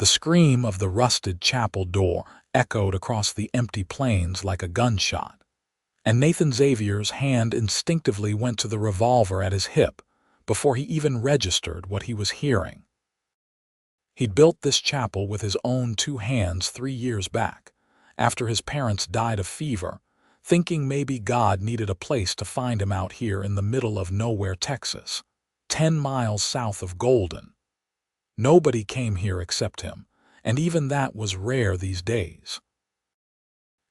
The scream of the rusted chapel door echoed across the empty plains like a gunshot, and Nathan Xavier's hand instinctively went to the revolver at his hip before he even registered what he was hearing. He'd built this chapel with his own 2 hands 3 years back, after his parents died of fever, thinking maybe God needed a place to find him out here in the middle of nowhere, Texas, 10 miles south of Golden. Nobody came here except him, and even that was rare these days.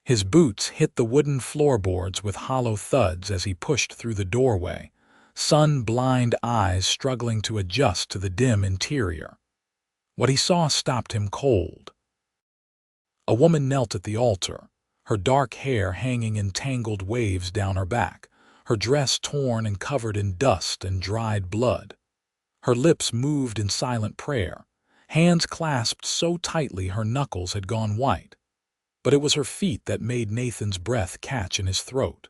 His boots hit the wooden floorboards with hollow thuds as he pushed through the doorway, sun-blind eyes struggling to adjust to the dim interior. What he saw stopped him cold. A woman knelt at the altar, her dark hair hanging in tangled waves down her back, her dress torn and covered in dust and dried blood. Her lips moved in silent prayer, hands clasped so tightly her knuckles had gone white. But it was her feet that made Nathan's breath catch in his throat.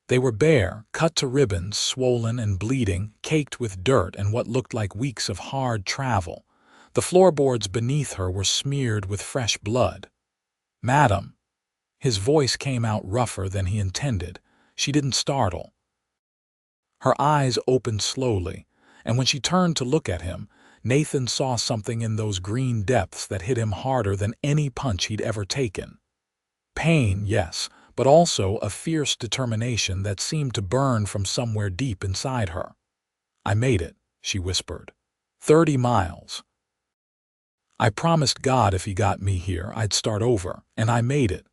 They were bare, cut to ribbons, swollen and bleeding, caked with dirt and what looked like weeks of hard travel. The floorboards beneath her were smeared with fresh blood. "Madam." His voice came out rougher than he intended. She didn't startle. Her eyes opened slowly, and when she turned to look at him, Nathan saw something in those green depths that hit him harder than any punch he'd ever taken. Pain, yes, but also a fierce determination that seemed to burn from somewhere deep inside her. "I made it," she whispered. 30 miles. I promised God if he got me here, I'd start over, and I made it."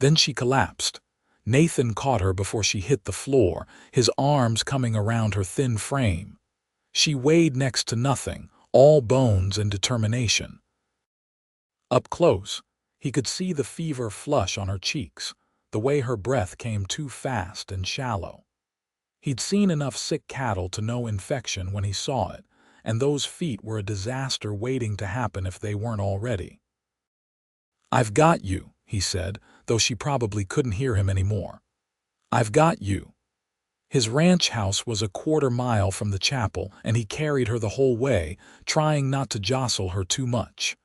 Then she collapsed. Nathan caught her before she hit the floor, his arms coming around her thin frame. She weighed next to nothing, all bones and determination. Up close, he could see the fever flush on her cheeks, the way her breath came too fast and shallow. He'd seen enough sick cattle to know infection when he saw it, and those feet were a disaster waiting to happen if they weren't already. "I've got you," he said, though she probably couldn't hear him anymore. "I've got you." His ranch house was a 1/4 mile from the chapel, and he carried her the whole way, trying not to jostle her too much.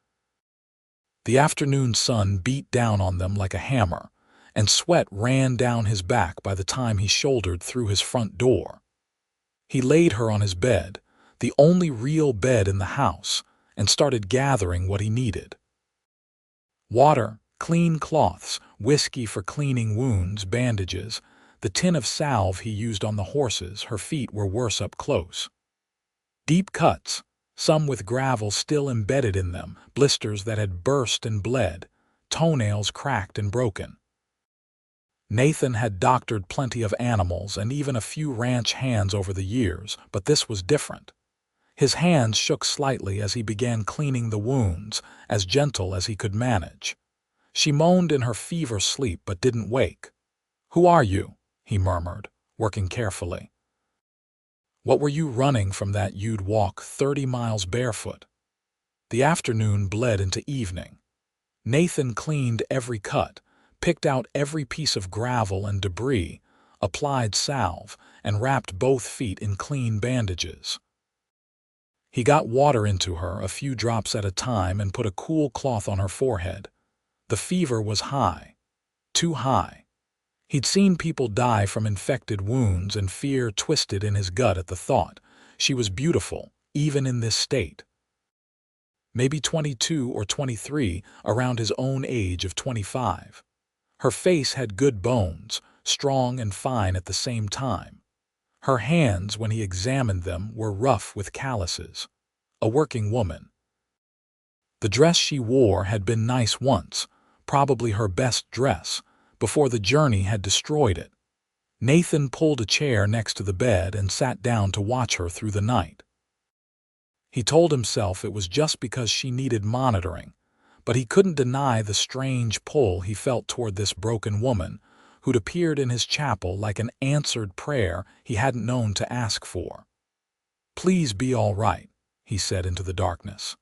The afternoon sun beat down on them like a hammer, and sweat ran down his back by the time he shouldered through his front door. He laid her on his bed, the only real bed in the house, and started gathering what he needed. Water, clean cloths, whiskey for cleaning wounds, bandages, the tin of salve he used on the horses. Her feet were worse up close. Deep cuts, some with gravel still embedded in them, blisters that had burst and bled, toenails cracked and broken. Nathan had doctored plenty of animals and even a few ranch hands over the years, but this was different. His hands shook slightly as he began cleaning the wounds, as gentle as he could manage. She moaned in her fever sleep but didn't wake. "Who are you?" he murmured, working carefully. "What were you running from that you'd walk 30 miles barefoot?" The afternoon bled into evening. Nathan cleaned every cut, picked out every piece of gravel and debris, applied salve, and wrapped both feet in clean bandages. He got water into her, a few drops at a time, and put a cool cloth on her forehead. The fever was high. Too high. He'd seen people die from infected wounds, and fear twisted in his gut at the thought. She was beautiful, even in this state. Maybe 22 or 23, around his own age of 25. Her face had good bones, strong and fine at the same time. Her hands, when he examined them, were rough with calluses. A working woman. The dress she wore had been nice once, probably her best dress, before the journey had destroyed it. Nathan pulled a chair next to the bed and sat down to watch her through the night. He told himself it was just because she needed monitoring, but he couldn't deny the strange pull he felt toward this broken woman, who'd appeared in his chapel like an answered prayer he hadn't known to ask for. "Please be all right," he said into the darkness.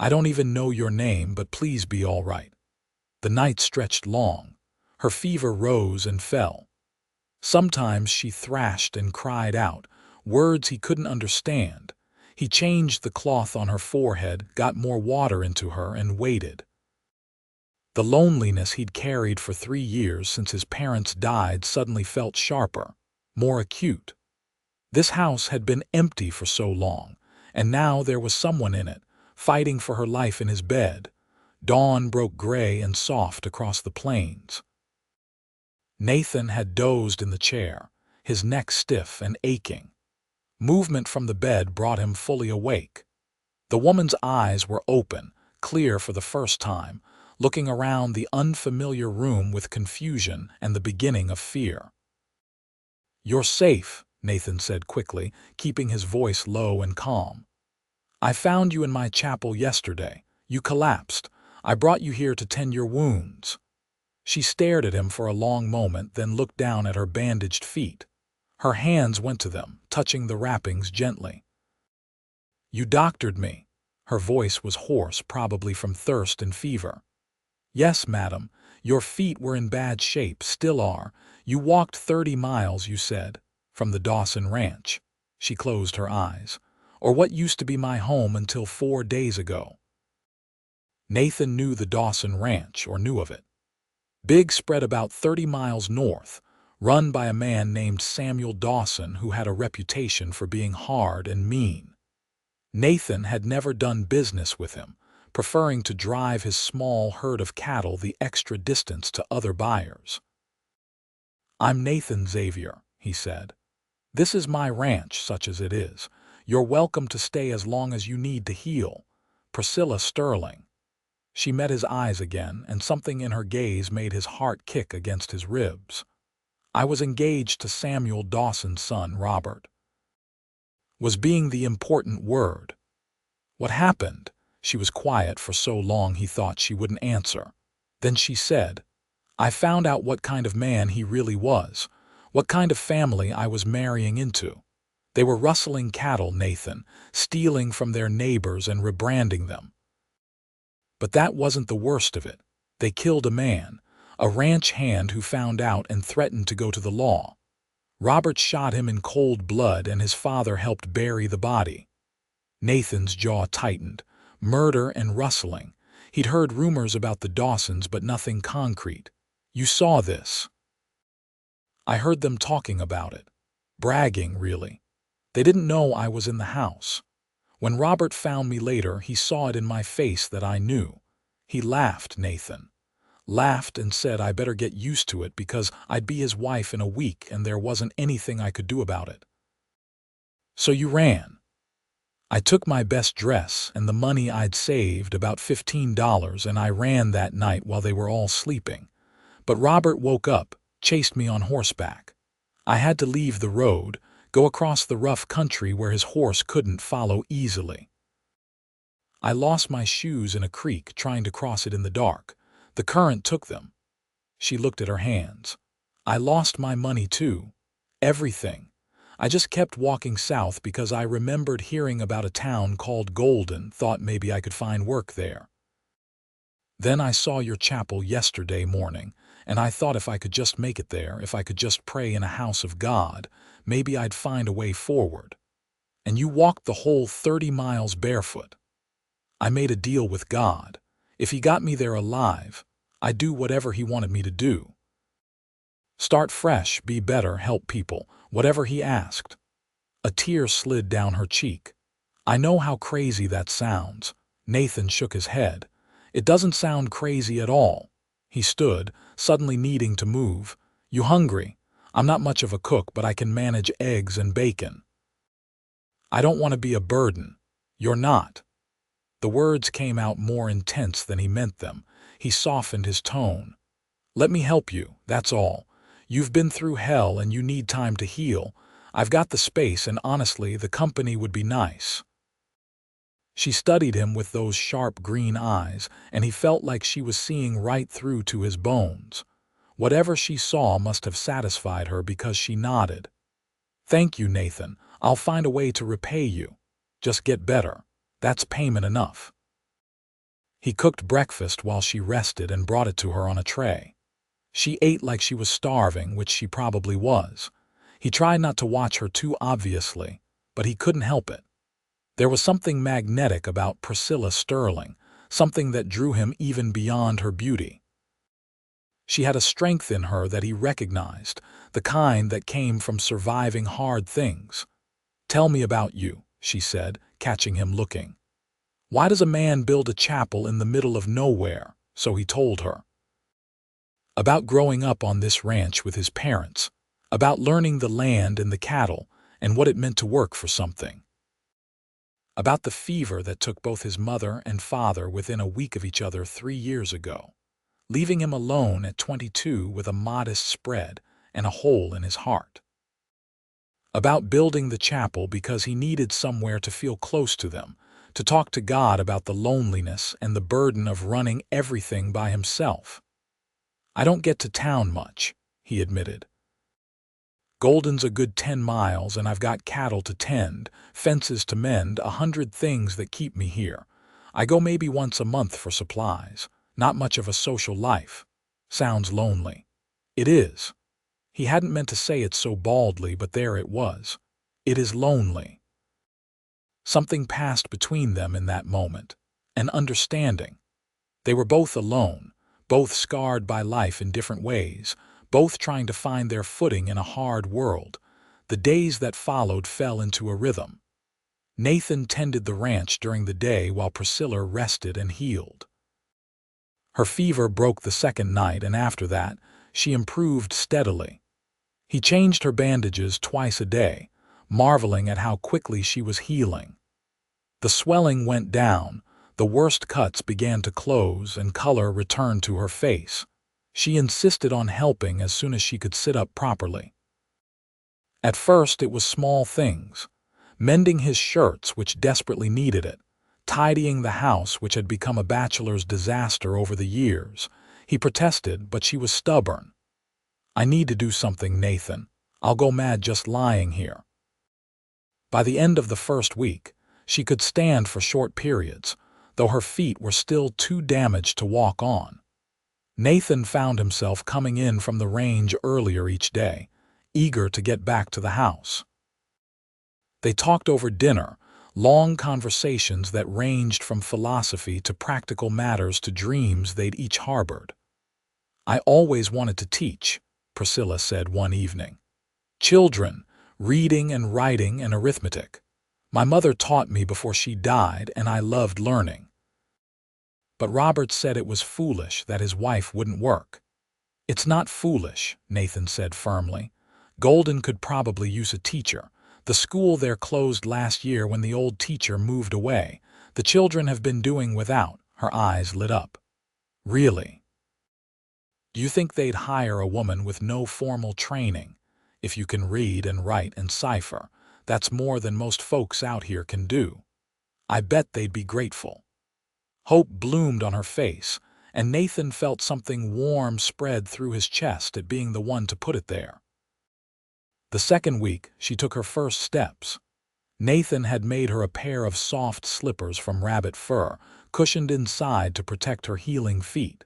"I don't even know your name, but please be all right." The night stretched long. Her fever rose and fell. Sometimes she thrashed and cried out, words he couldn't understand. He changed the cloth on her forehead, got more water into her, and waited. The loneliness he'd carried for 3 years since his parents died suddenly felt sharper, more acute. This house had been empty for so long, and now there was someone in it, fighting for her life in his bed. Dawn broke gray and soft across the plains. Nathan had dozed in the chair, his neck stiff and aching. Movement from the bed brought him fully awake. The woman's eyes were open, clear for the first time, looking around the unfamiliar room with confusion and the beginning of fear. "You're safe," Nathan said quickly, keeping his voice low and calm. "I found you in my chapel yesterday. You collapsed. I brought you here to tend your wounds." She stared at him for a long moment, then looked down at her bandaged feet. Her hands went to them, touching the wrappings gently. "You doctored me." Her voice was hoarse, probably from thirst and fever. "Yes, madam. Your feet were in bad shape, still are. You walked 30 miles, you said, from the Dawson Ranch." She closed her eyes. "Or what used to be my home until 4 days ago." Nathan knew the Dawson Ranch, or knew of it. Big spread about 30 miles north, run by a man named Samuel Dawson who had a reputation for being hard and mean. Nathan had never done business with him, preferring to drive his small herd of cattle the extra distance to other buyers. "I'm Nathan Xavier," he said. "This is my ranch, such as it is. You're welcome to stay as long as you need to heal. Priscilla Sterling." She met his eyes again, and something in her gaze made his heart kick against his ribs. "I was engaged to Samuel Dawson's son, Robert." Was being the important word. "What happened?" She was quiet for so long he thought she wouldn't answer. Then she said, "I found out what kind of man he really was, what kind of family I was marrying into. They were rustling cattle, Nathan, stealing from their neighbors and rebranding them. But that wasn't the worst of it. They killed a man, a ranch hand who found out and threatened to go to the law. Robert shot him in cold blood and his father helped bury the body." Nathan's jaw tightened. Murder and rustling. He'd heard rumors about the Dawsons, but nothing concrete. "You saw this?" "I heard them talking about it. Bragging, really. They didn't know I was in the house. When Robert found me later, he saw it in my face that I knew. He laughed, Nathan. Laughed and said I better get used to it because I'd be his wife in a week and there wasn't anything I could do about it." "So you ran?" "I took my best dress and the money I'd saved, about $15, and I ran that night while they were all sleeping. But Robert woke up, chased me on horseback. I had to leave the road, go across the rough country where his horse couldn't follow easily. I lost my shoes in a creek trying to cross it in the dark. The current took them." She looked at her hands. "I lost my money too. Everything. I just kept walking south because I remembered hearing about a town called Golden, thought maybe I could find work there. Then I saw your chapel yesterday morning, and I thought if I could just make it there, if I could just pray in a house of God, maybe I'd find a way forward. And you walked the whole 30 miles barefoot. I made a deal with God. If he got me there alive, I'd do whatever he wanted me to do. Start fresh, be better, help people, whatever he asked." A tear slid down her cheek. "I know how crazy that sounds." Nathan shook his head. "It doesn't sound crazy at all." He stood, suddenly needing to move. "You hungry? I'm not much of a cook, but I can manage eggs and bacon." "I don't want to be a burden." "You're not." The words came out more intense than he meant them. He softened his tone. "Let me help you, that's all. You've been through hell and you need time to heal. I've got the space and honestly, the company would be nice." She studied him with those sharp green eyes, and he felt like she was seeing right through to his bones. Whatever she saw must have satisfied her because she nodded. "Thank you, Nathan. I'll find a way to repay you. Just get better. That's payment enough." He cooked breakfast while she rested and brought it to her on a tray. She ate like she was starving, which she probably was. He tried not to watch her too obviously, but he couldn't help it. There was something magnetic about Priscilla Sterling, something that drew him even beyond her beauty. She had a strength in her that he recognized, the kind that came from surviving hard things. "Tell me about you," she said, catching him looking. "Why does a man build a chapel in the middle of nowhere?" So he told her. About growing up on this ranch with his parents, about learning the land and the cattle and what it meant to work for something. About the fever that took both his mother and father within a week of each other 3 years ago, leaving him alone at 22 with a modest spread and a hole in his heart. About building the chapel because he needed somewhere to feel close to them, to talk to God about the loneliness and the burden of running everything by himself. "I don't get to town much," he admitted. "Golden's a good 10 miles and I've got cattle to tend, fences to mend, 100 things that keep me here. I go maybe once a month for supplies. Not much of a social life. Sounds lonely." It is. He hadn't meant to say it so baldly, but there it was. It is lonely. Something passed between them in that moment. An understanding. They were both alone, both scarred by life in different ways, both trying to find their footing in a hard world. The days that followed fell into a rhythm. Nathan tended the ranch during the day while Priscilla rested and healed. Her fever broke the second night, and after that, she improved steadily. He changed her bandages twice a day, marveling at how quickly she was healing. The swelling went down, the worst cuts began to close, and color returned to her face. She insisted on helping as soon as she could sit up properly. At first it was small things, mending his shirts, which desperately needed it, tidying the house, which had become a bachelor's disaster over the years. He protested, but she was stubborn. "I need to do something, Nathan. I'll go mad just lying here." By the end of the first week, she could stand for short periods, though her feet were still too damaged to walk on. Nathan found himself coming in from the range earlier each day, eager to get back to the house. They talked over dinner, long conversations that ranged from philosophy to practical matters to dreams they'd each harbored. "I always wanted to teach," Priscilla said one evening. "Children, reading and writing and arithmetic. My mother taught me before she died, and I loved learning." But Robert said it was foolish that his wife wouldn't work. "It's not foolish," Nathan said firmly. "Golden could probably use a teacher. The school there closed last year when the old teacher moved away. The children have been doing without." Her eyes lit up. "Really? Do you think they'd hire a woman with no formal training? If you can read and write and cipher, that's more than most folks out here can do. I bet they'd be grateful." Hope bloomed on her face, and Nathan felt something warm spread through his chest at being the one to put it there. The second week, she took her first steps. Nathan had made her a pair of soft slippers from rabbit fur, cushioned inside to protect her healing feet.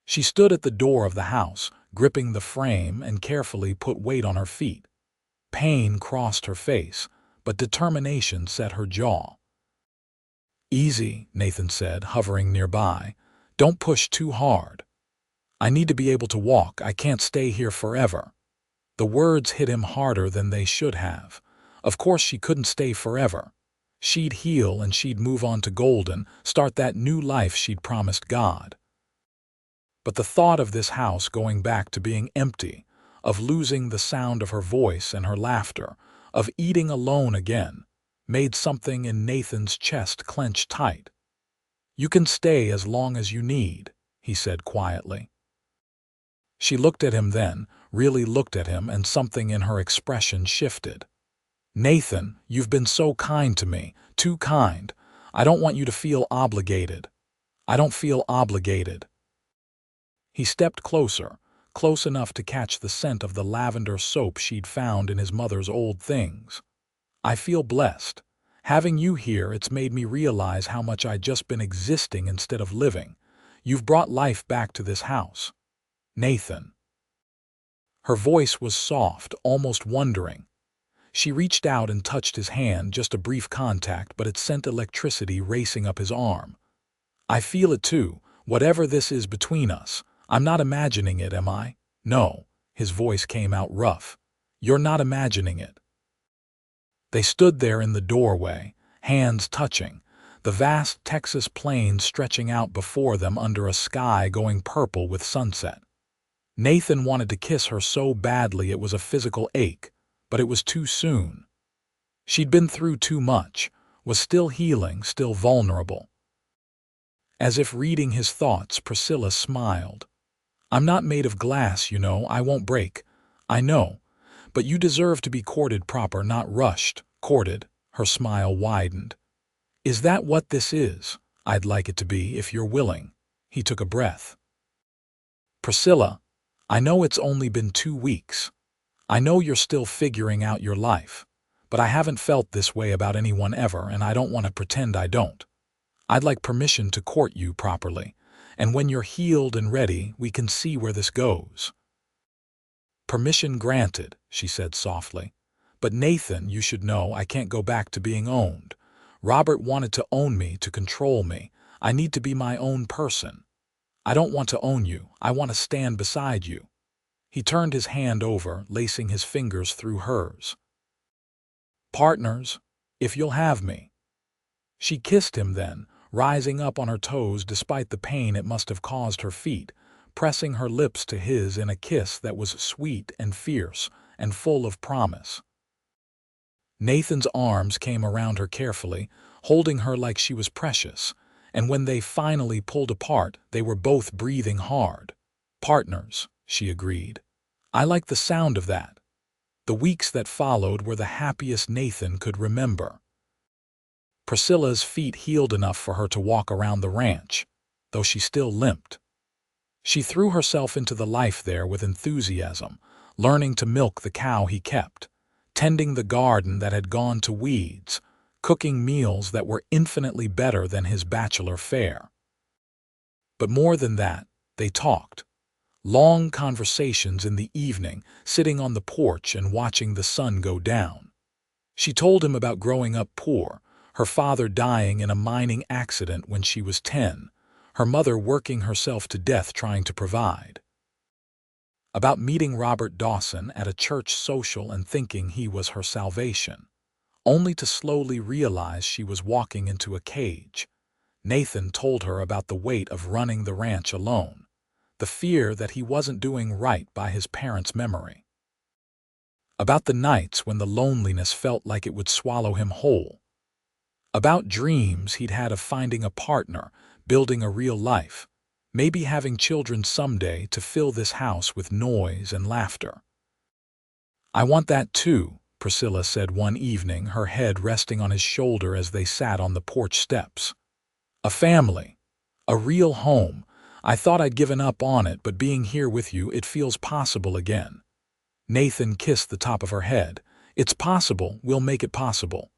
She stood at the door of the house, gripping the frame, and carefully put weight on her feet. Pain crossed her face, but determination set her jaw. "Easy," Nathan said, hovering nearby. "Don't push too hard. I need to be able to walk. I can't stay here forever." The words hit him harder than they should have. Of course she couldn't stay forever. She'd heal and she'd move on to Golden, start that new life she'd promised God. But the thought of this house going back to being empty, of losing the sound of her voice and her laughter, of eating alone again, made something in Nathan's chest clench tight. "You can stay as long as you need," he said quietly. She looked at him then, really looked at him, and something in her expression shifted. "Nathan, you've been so kind to me, too kind. I don't want you to feel obligated. I don't feel obligated." He stepped closer, close enough to catch the scent of the lavender soap she'd found in his mother's old things. "I feel blessed. Having you here, it's made me realize how much I'd just been existing instead of living. You've brought life back to this house. Nathan." Her voice was soft, almost wondering. She reached out and touched his hand, just a brief contact, but it sent electricity racing up his arm. I feel it too, whatever this is between us. I'm not imagining it, am I? No. His voice came out rough. You're not imagining it. They stood there in the doorway, hands touching, the vast Texas plains stretching out before them under a sky going purple with sunset. Nathan wanted to kiss her so badly it was a physical ache, but it was too soon. She'd been through too much, was still healing, still vulnerable. As if reading his thoughts, Priscilla smiled. I'm not made of glass, you know, I won't break. I know. But you deserve to be courted proper, not rushed. Courted. Her smile widened. Is that what this is? I'd like it to be, if you're willing. He took a breath. Priscilla, I know it's only been 2 weeks. I know you're still figuring out your life. But I haven't felt this way about anyone ever, and I don't want to pretend I don't. I'd like permission to court you properly, and when you're healed and ready, we can see where this goes. Permission granted, she said softly. But Nathan, you should know I can't go back to being owned. Robert wanted to own me, to control me. I need to be my own person. I don't want to own you. I want to stand beside you. He turned his hand over, lacing his fingers through hers. Partners, if you'll have me. She kissed him then, rising up on her toes despite the pain it must have caused her feet, pressing her lips to his in a kiss that was sweet and fierce and full of promise. Nathan's arms came around her carefully, holding her like she was precious, and when they finally pulled apart, they were both breathing hard. Partners, she agreed. I like the sound of that. The weeks that followed were the happiest Nathan could remember. Priscilla's feet healed enough for her to walk around the ranch, though she still limped. She threw herself into the life there with enthusiasm, learning to milk the cow he kept, tending the garden that had gone to weeds, cooking meals that were infinitely better than his bachelor fare. But more than that, they talked. Long conversations in the evening, sitting on the porch and watching the sun go down. She told him about growing up poor, her father dying in a mining accident when she was 10, her mother working herself to death trying to provide. About meeting Robert Dawson at a church social and thinking he was her salvation, only to slowly realize she was walking into a cage. Nathan told her about the weight of running the ranch alone, the fear that he wasn't doing right by his parents' memory. About the nights when the loneliness felt like it would swallow him whole. About dreams he'd had of finding a partner, building a real life, maybe having children someday to fill this house with noise and laughter. I want that too, Priscilla said one evening, her head resting on his shoulder as they sat on the porch steps. A family. A real home. I thought I'd given up on it, but being here with you, it feels possible again. Nathan kissed the top of her head. It's possible, we'll make it possible.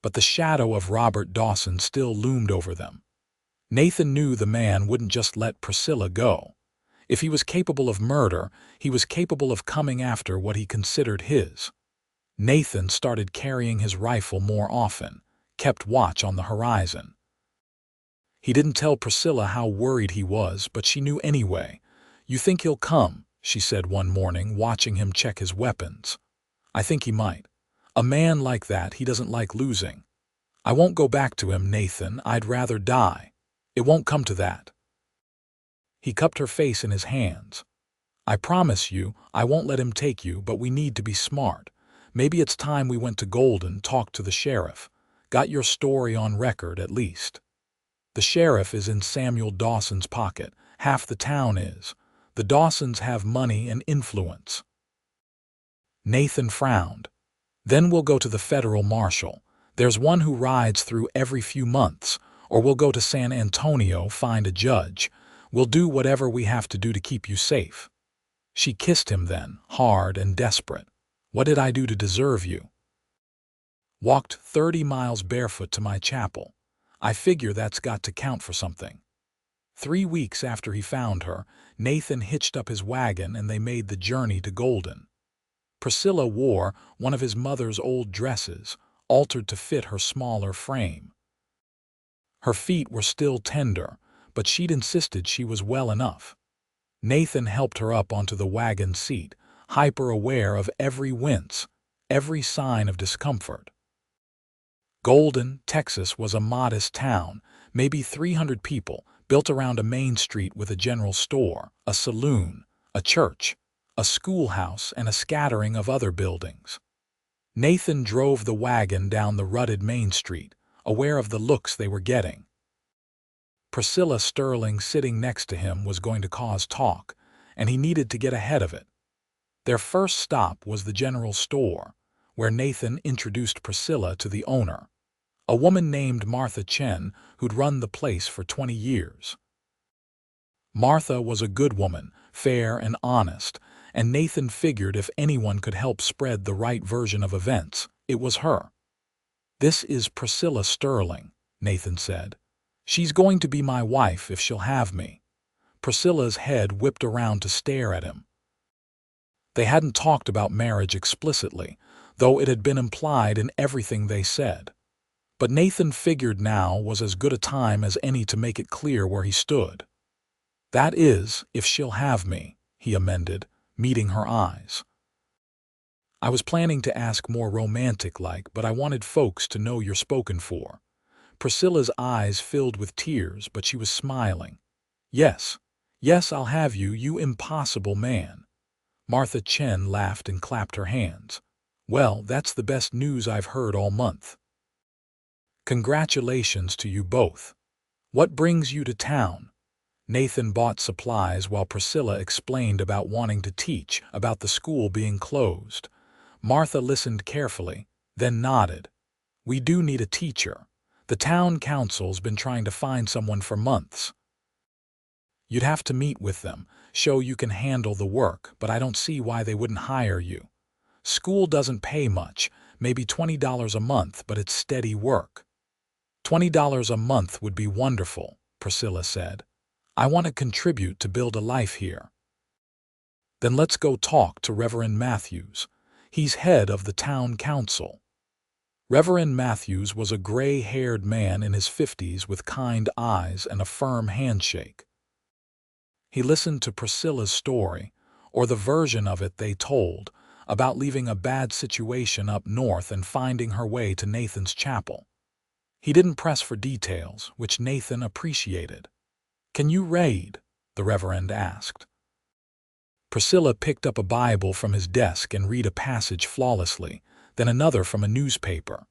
But the shadow of Robert Dawson still loomed over them. Nathan knew the man wouldn't just let Priscilla go. If he was capable of murder, he was capable of coming after what he considered his. Nathan started carrying his rifle more often, kept watch on the horizon. He didn't tell Priscilla how worried he was, but she knew anyway. You think he'll come, she said one morning, watching him check his weapons. I think he might. A man like that, he doesn't like losing. I won't go back to him, Nathan. I'd rather die. It won't come to that. He cupped her face in his hands. I promise you, I won't let him take you, but we need to be smart. Maybe it's time we went to Golden, talked to the sheriff. Got your story on record, at least. The sheriff is in Samuel Dawson's pocket. Half the town is. The Dawsons have money and influence. Nathan frowned. Then we'll go to the federal marshal. There's one who rides through every few months. Or we'll go to San Antonio, find a judge. We'll do whatever we have to do to keep you safe. She kissed him then, hard and desperate. What did I do to deserve you? Walked 30 miles barefoot to my chapel. I figure that's got to count for something. 3 weeks after he found her, Nathan hitched up his wagon and they made the journey to Golden. Priscilla wore one of his mother's old dresses, altered to fit her smaller frame. Her feet were still tender, but she'd insisted she was well enough. Nathan helped her up onto the wagon seat, hyper-aware of every wince, every sign of discomfort. Golden, Texas was a modest town, maybe 300 people, built around a main street with a general store, a saloon, a church, a schoolhouse, and a scattering of other buildings. Nathan drove the wagon down the rutted main street, aware of the looks they were getting. Priscilla Sterling sitting next to him was going to cause talk, and he needed to get ahead of it. Their first stop was the general store, where Nathan introduced Priscilla to the owner, a woman named Martha Chen who'd run the place for 20 years. Martha was a good woman, fair and honest, and Nathan figured if anyone could help spread the right version of events, it was her. "This is Priscilla Sterling," Nathan said. "She's going to be my wife if she'll have me." Priscilla's head whipped around to stare at him. They hadn't talked about marriage explicitly, though it had been implied in everything they said. But Nathan figured now was as good a time as any to make it clear where he stood. "That is, if she'll have me," he amended, meeting her eyes. "I was planning to ask more romantic-like, but I wanted folks to know you're spoken for." Priscilla's eyes filled with tears, but she was smiling. "Yes, yes, I'll have you, you impossible man." Martha Chen laughed and clapped her hands. "Well, that's the best news I've heard all month." "Congratulations to you both. What brings you to town?" Nathan bought supplies while Priscilla explained about wanting to teach, about the school being closed. Martha listened carefully, then nodded. "We do need a teacher. The town council's been trying to find someone for months. You'd have to meet with them, show you can handle the work, but I don't see why they wouldn't hire you. School doesn't pay much, maybe $20 a month, but it's steady work." $20 a month would be wonderful," Priscilla said. "I want to contribute to build a life here." "Then let's go talk to Reverend Matthews. He's head of the town council." Reverend Matthews was a gray-haired man in his 50s with kind eyes and a firm handshake. He listened to Priscilla's story, or the version of it they told, about leaving a bad situation up north and finding her way to Nathan's chapel. He didn't press for details, which Nathan appreciated. "Can you read?" the Reverend asked. Priscilla picked up a Bible from his desk and read a passage flawlessly, then another from a newspaper.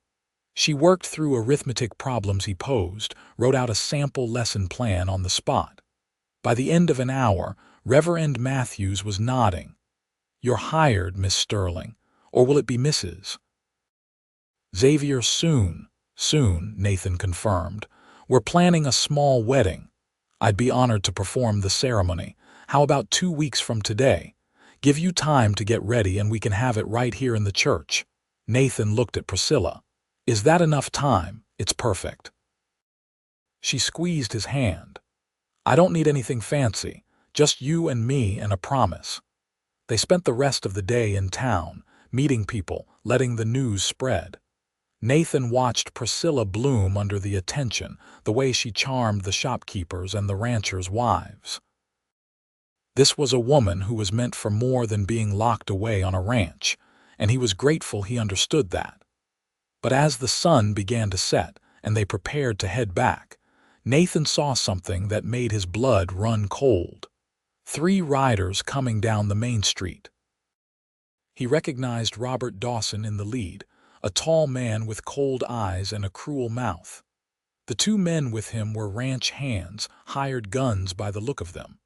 She worked through arithmetic problems he posed, wrote out a sample lesson plan on the spot. By the end of an hour, Reverend Matthews was nodding. "You're hired, Miss Sterling, or will it be Mrs.?" "Xavier soon," Nathan confirmed. "We're planning a small wedding. I'd be honored to perform the ceremony. How about 2 weeks from today? Give you time to get ready and we can have it right here in the church." Nathan looked at Priscilla. "Is that enough time? It's perfect." She squeezed his hand. "I don't need anything fancy, just you and me and a promise." They spent the rest of the day in town, meeting people, letting the news spread. Nathan watched Priscilla bloom under the attention, the way she charmed the shopkeepers and the ranchers' wives. This was a woman who was meant for more than being locked away on a ranch, and he was grateful he understood that. But as the sun began to set and they prepared to head back, Nathan saw something that made his blood run cold. 3 riders coming down the main street. He recognized Robert Dawson in the lead, a tall man with cold eyes and a cruel mouth. The 2 men with him were ranch hands, hired guns by the look of them.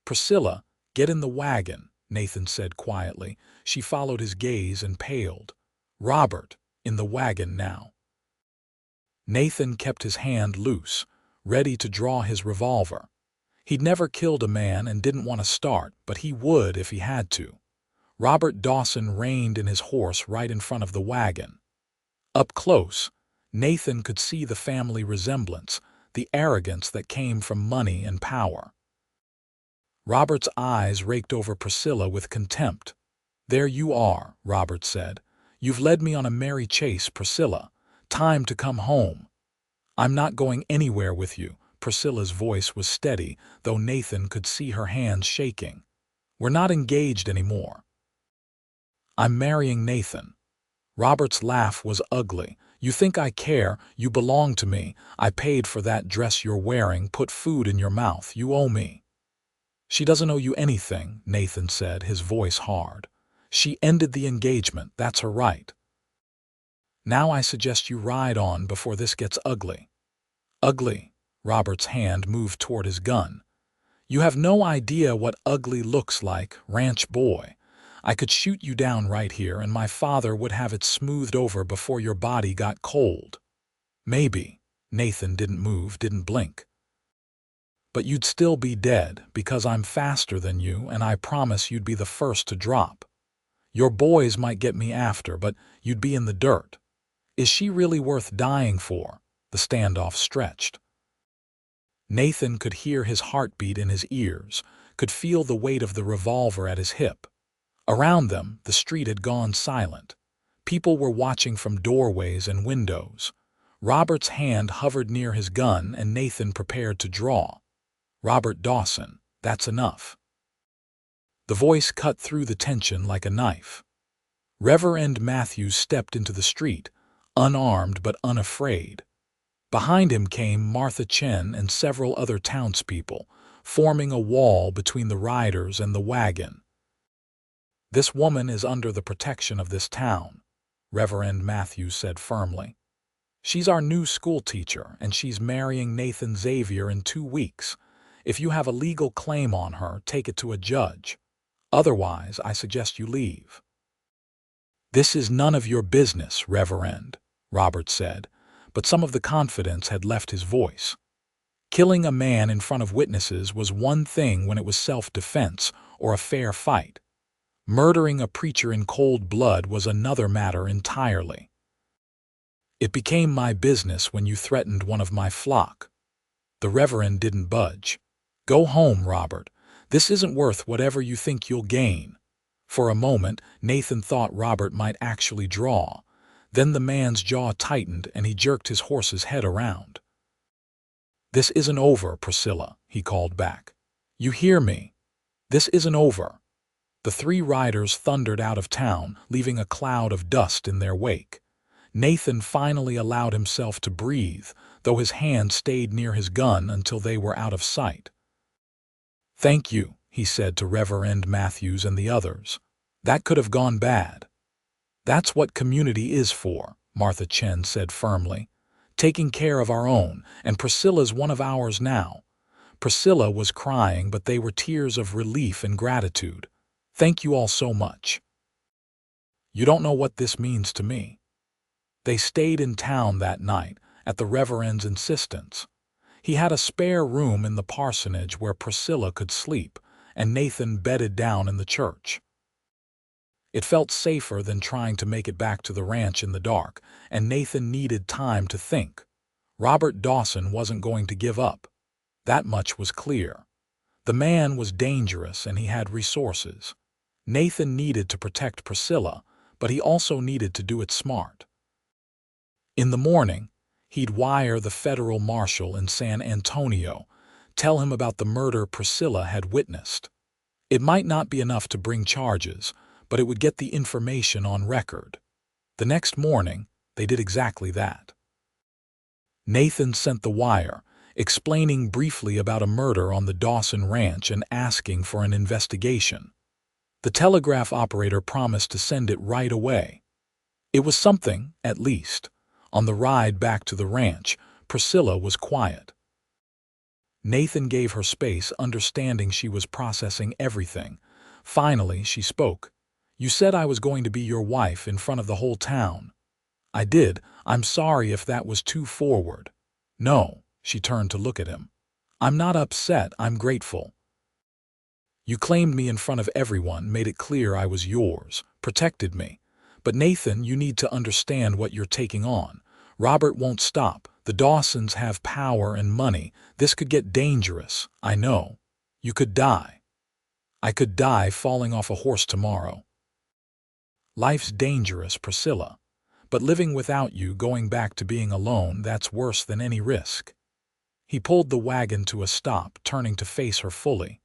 "Priscilla, get in the wagon," Nathan said quietly. She followed his gaze and paled. "Robert, in the wagon now." Nathan kept his hand loose, ready to draw his revolver. He'd never killed a man and didn't want to start, but he would if he had to. Robert Dawson reined in his horse right in front of the wagon. Up close, Nathan could see the family resemblance, the arrogance that came from money and power. Robert's eyes raked over Priscilla with contempt. "There you are," Robert said. "You've led me on a merry chase, Priscilla. Time to come home." "I'm not going anywhere with you." Priscilla's voice was steady, though Nathan could see her hands shaking. "We're not engaged anymore. I'm marrying Nathan." Robert's laugh was ugly. "You think I care? You belong to me. I paid for that dress you're wearing, put food in your mouth. You owe me." "She doesn't owe you anything," Nathan said, his voice hard. "She ended the engagement. That's her right. Now I suggest you ride on before this gets ugly." "Ugly?" Robert's hand moved toward his gun. "You have no idea what ugly looks like, ranch boy. I could shoot you down right here, and my father would have it smoothed over before your body got cold." "Maybe." Nathan didn't move, didn't blink. "But you'd still be dead, because I'm faster than you, and I promise you'd be the first to drop. Your boys might get me after, but you'd be in the dirt. Is she really worth dying for?" The standoff stretched. Nathan could hear his heartbeat in his ears, could feel the weight of the revolver at his hip. Around them, the street had gone silent. People were watching from doorways and windows. Robert's hand hovered near his gun, and Nathan prepared to draw. "Robert Dawson, that's enough." The voice cut through the tension like a knife. Reverend Matthews stepped into the street, unarmed but unafraid. Behind him came Martha Chen and several other townspeople, forming a wall between the riders and the wagon. "This woman is under the protection of this town," Reverend Matthews said firmly. "She's our new schoolteacher, and she's marrying Nathan Xavier in 2 weeks. If you have a legal claim on her, take it to a judge. Otherwise, I suggest you leave." "This is none of your business, Reverend," Robert said, but some of the confidence had left his voice. Killing a man in front of witnesses was one thing when it was self-defense or a fair fight. Murdering a preacher in cold blood was another matter entirely. "It became my business when you threatened one of my flock." The Reverend didn't budge. "Go home, Robert. This isn't worth whatever you think you'll gain." For a moment, Nathan thought Robert might actually draw. Then the man's jaw tightened and he jerked his horse's head around. "This isn't over, Priscilla," he called back. "You hear me? This isn't over." The 3 riders thundered out of town, leaving a cloud of dust in their wake. Nathan finally allowed himself to breathe, though his hand stayed near his gun until they were out of sight. "Thank you," he said to Reverend Matthews and the others. "That could have gone bad." "That's what community is for," Martha Chen said firmly. "Taking care of our own, and Priscilla's one of ours now." Priscilla was crying, but they were tears of relief and gratitude. "Thank you all so much. You don't know what this means to me." They stayed in town that night, at the Reverend's insistence. He had a spare room in the parsonage where Priscilla could sleep, and Nathan bedded down in the church. It felt safer than trying to make it back to the ranch in the dark, and Nathan needed time to think. Robert Dawson wasn't going to give up. That much was clear. The man was dangerous and he had resources. Nathan needed to protect Priscilla, but he also needed to do it smart. In the morning, he'd wire the federal marshal in San Antonio, tell him about the murder Priscilla had witnessed. It might not be enough to bring charges, but it would get the information on record. The next morning, they did exactly that. Nathan sent the wire, explaining briefly about a murder on the Dawson Ranch and asking for an investigation. The telegraph operator promised to send it right away. It was something, at least. On the ride back to the ranch, Priscilla was quiet. Nathan gave her space, understanding she was processing everything. Finally, she spoke. "You said I was going to be your wife in front of the whole town." "I did. I'm sorry if that was too forward." "No," she turned to look at him. "I'm not upset, I'm grateful. You claimed me in front of everyone, made it clear I was yours, protected me. But Nathan, you need to understand what you're taking on. Robert won't stop. The Dawsons have power and money. This could get dangerous, I know. You could die. I could die falling off a horse tomorrow." Life's dangerous, Priscilla. But living without you, going back to being alone, that's worse than any risk. He pulled the wagon to a stop, turning to face her fully.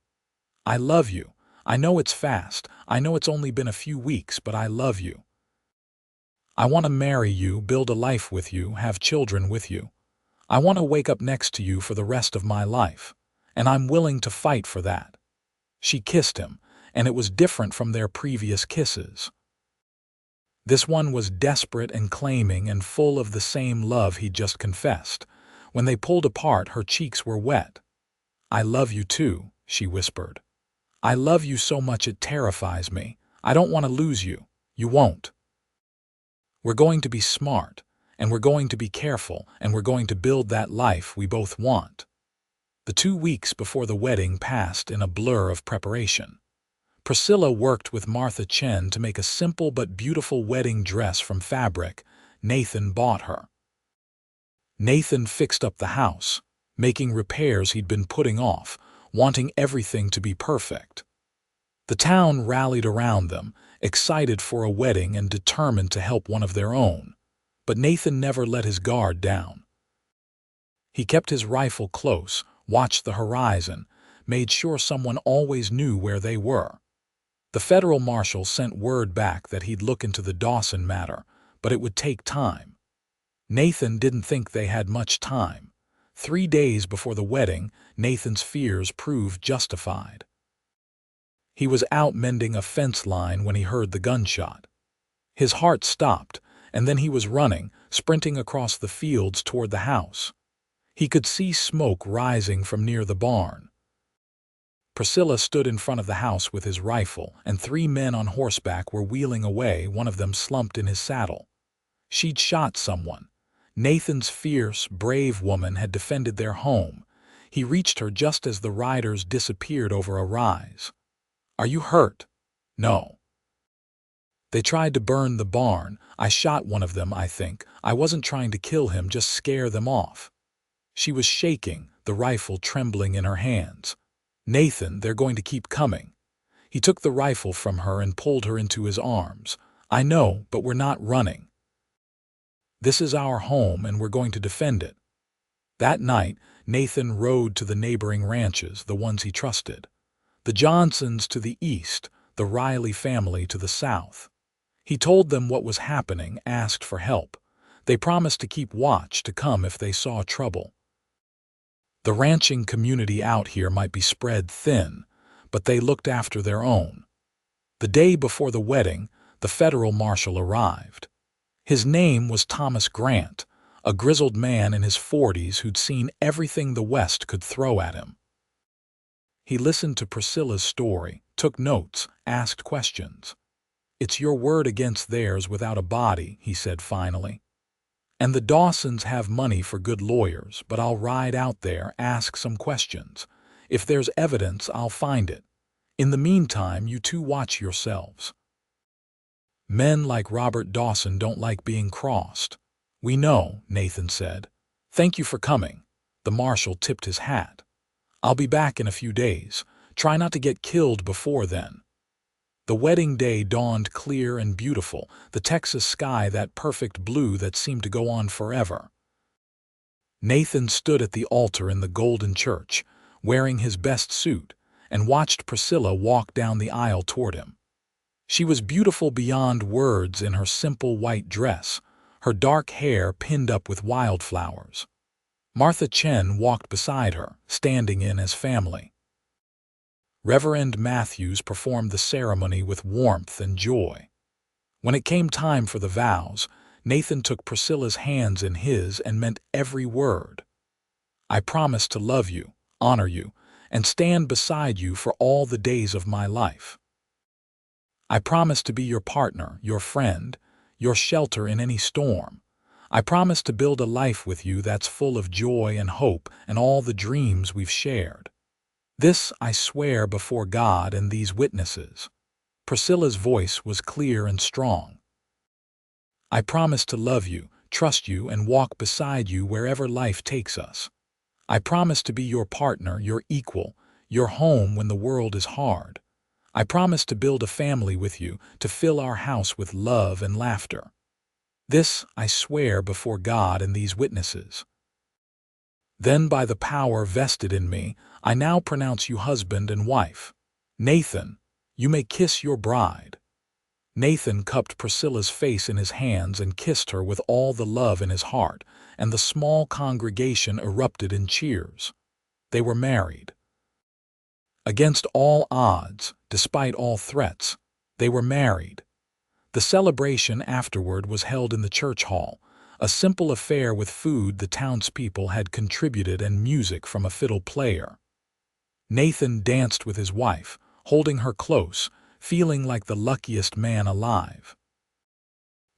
I love you. I know it's fast. I know it's only been a few weeks, but I love you. I want to marry you, build a life with you, have children with you. I want to wake up next to you for the rest of my life. And I'm willing to fight for that. She kissed him, and it was different from their previous kisses. This one was desperate and claiming and full of the same love he'd just confessed. When they pulled apart, her cheeks were wet. I love you too, she whispered. I love you so much it terrifies me. I don't want to lose you. You won't. We're going to be smart, and we're going to be careful, and we're going to build that life we both want. The 2 weeks before the wedding passed in a blur of preparation. Priscilla worked with Martha Chen to make a simple but beautiful wedding dress from fabric Nathan bought her. Nathan fixed up the house, making repairs he'd been putting off, wanting everything to be perfect. The town rallied around them, excited for a wedding and determined to help one of their own. But Nathan never let his guard down. He kept his rifle close, watched the horizon, made sure someone always knew where they were. The federal marshal sent word back that he'd look into the Dawson matter, but it would take time. Nathan didn't think they had much time. 3 days before the wedding, Nathan's fears proved justified. He was out mending a fence line when he heard the gunshot. His heart stopped, and then he was running, sprinting across the fields toward the house. He could see smoke rising from near the barn. Priscilla stood in front of the house with his rifle, and 3 men on horseback were wheeling away, one of them slumped in his saddle. She'd shot someone. Nathan's fierce, brave woman had defended their home. He reached her just as the riders disappeared over a rise. Are you hurt? No. They tried to burn the barn. I shot one of them, I think. I wasn't trying to kill him, just scare them off. She was shaking, the rifle trembling in her hands. Nathan, they're going to keep coming. He took the rifle from her and pulled her into his arms. I know, but we're not running. This is our home and we're going to defend it. That night, Nathan rode to the neighboring ranches, the ones he trusted. The Johnsons to the east, the Riley family to the south. He told them what was happening, asked for help. They promised to keep watch, to come if they saw trouble. The ranching community out here might be spread thin, but they looked after their own. The day before the wedding, the federal marshal arrived. His name was Thomas Grant, a grizzled man in his 40s who'd seen everything the West could throw at him. He listened to Priscilla's story, took notes, asked questions. It's your word against theirs without a body, he said finally. And the Dawsons have money for good lawyers, but I'll ride out there, ask some questions. If there's evidence, I'll find it. In the meantime, you two watch yourselves. Men like Robert Dawson don't like being crossed. We know, Nathan said. Thank you for coming. The marshal tipped his hat. I'll be back in a few days. Try not to get killed before then. The wedding day dawned clear and beautiful, the Texas sky that perfect blue that seemed to go on forever. Nathan stood at the altar in the golden church, wearing his best suit, and watched Priscilla walk down the aisle toward him. She was beautiful beyond words in her simple white dress, her dark hair pinned up with wildflowers. Martha Chen walked beside her, standing in as family. Reverend Matthews performed the ceremony with warmth and joy. When it came time for the vows, Nathan took Priscilla's hands in his and meant every word. I promise to love you, honor you, and stand beside you for all the days of my life. I promise to be your partner, your friend, your shelter in any storm. I promise to build a life with you that's full of joy and hope and all the dreams we've shared. This I swear before God and these witnesses. Priscilla's voice was clear and strong. I promise to love you, trust you, and walk beside you wherever life takes us. I promise to be your partner, your equal, your home when the world is hard. I promise to build a family with you, to fill our house with love and laughter. This I swear before God and these witnesses. Then by the power vested in me, I now pronounce you husband and wife. Nathan, you may kiss your bride." Nathan cupped Priscilla's face in his hands and kissed her with all the love in his heart, and the small congregation erupted in cheers. They were married. Against all odds, despite all threats, they were married. The celebration afterward was held in the church hall, a simple affair with food the townspeople had contributed and music from a fiddle player. Nathan danced with his wife, holding her close, feeling like the luckiest man alive.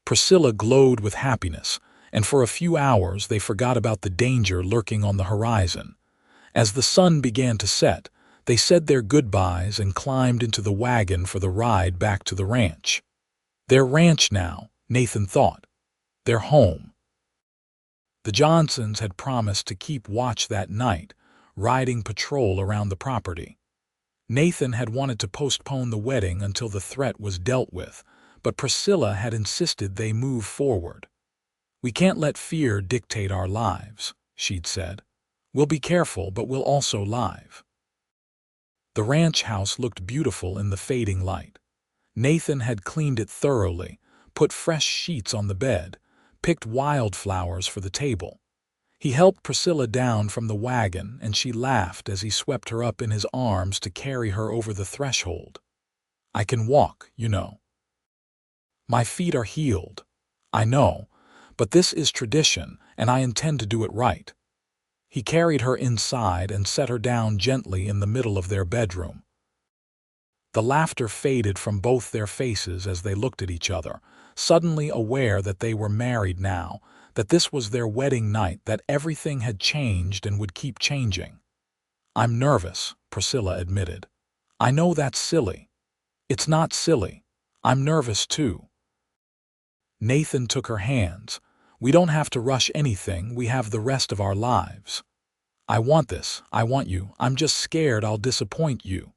Priscilla glowed with happiness, and for a few hours they forgot about the danger lurking on the horizon. As the sun began to set, they said their goodbyes and climbed into the wagon for the ride back to the ranch. Their ranch now, Nathan thought. Their home. The Johnsons had promised to keep watch that night, riding patrol around the property. Nathan had wanted to postpone the wedding until the threat was dealt with, but Priscilla had insisted they move forward. "We can't let fear dictate our lives," she'd said. "We'll be careful, but we'll also live." The ranch house looked beautiful in the fading light. Nathan had cleaned it thoroughly, put fresh sheets on the bed, picked wildflowers for the table. He helped Priscilla down from the wagon, and she laughed as he swept her up in his arms to carry her over the threshold. "I can walk, you know. My feet are healed. I know, but this is tradition, and I intend to do it right." He carried her inside and set her down gently in the middle of their bedroom. The laughter faded from both their faces as they looked at each other, suddenly aware that they were married now, that this was their wedding night, that everything had changed and would keep changing. "I'm nervous," Priscilla admitted. "I know that's silly." "It's not silly. I'm nervous too." Nathan took her hands. "We don't have to rush anything, we have the rest of our lives. I want this, I want you, I'm just scared I'll disappoint you."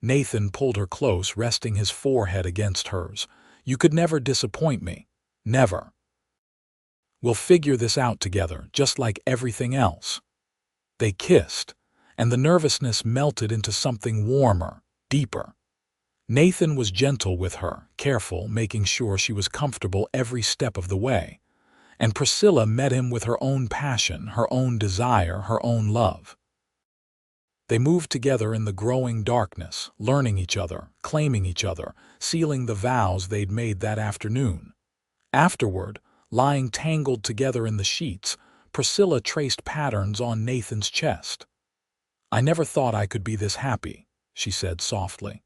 Nathan pulled her close, resting his forehead against hers. "You could never disappoint me. Never. We'll figure this out together, just like everything else." They kissed, and the nervousness melted into something warmer, deeper. Nathan was gentle with her, careful, making sure she was comfortable every step of the way. And Priscilla met him with her own passion, her own desire, her own love. They moved together in the growing darkness, learning each other, claiming each other, sealing the vows they'd made that afternoon. Afterward, lying tangled together in the sheets, Priscilla traced patterns on Nathan's chest. "I never thought I could be this happy," she said softly.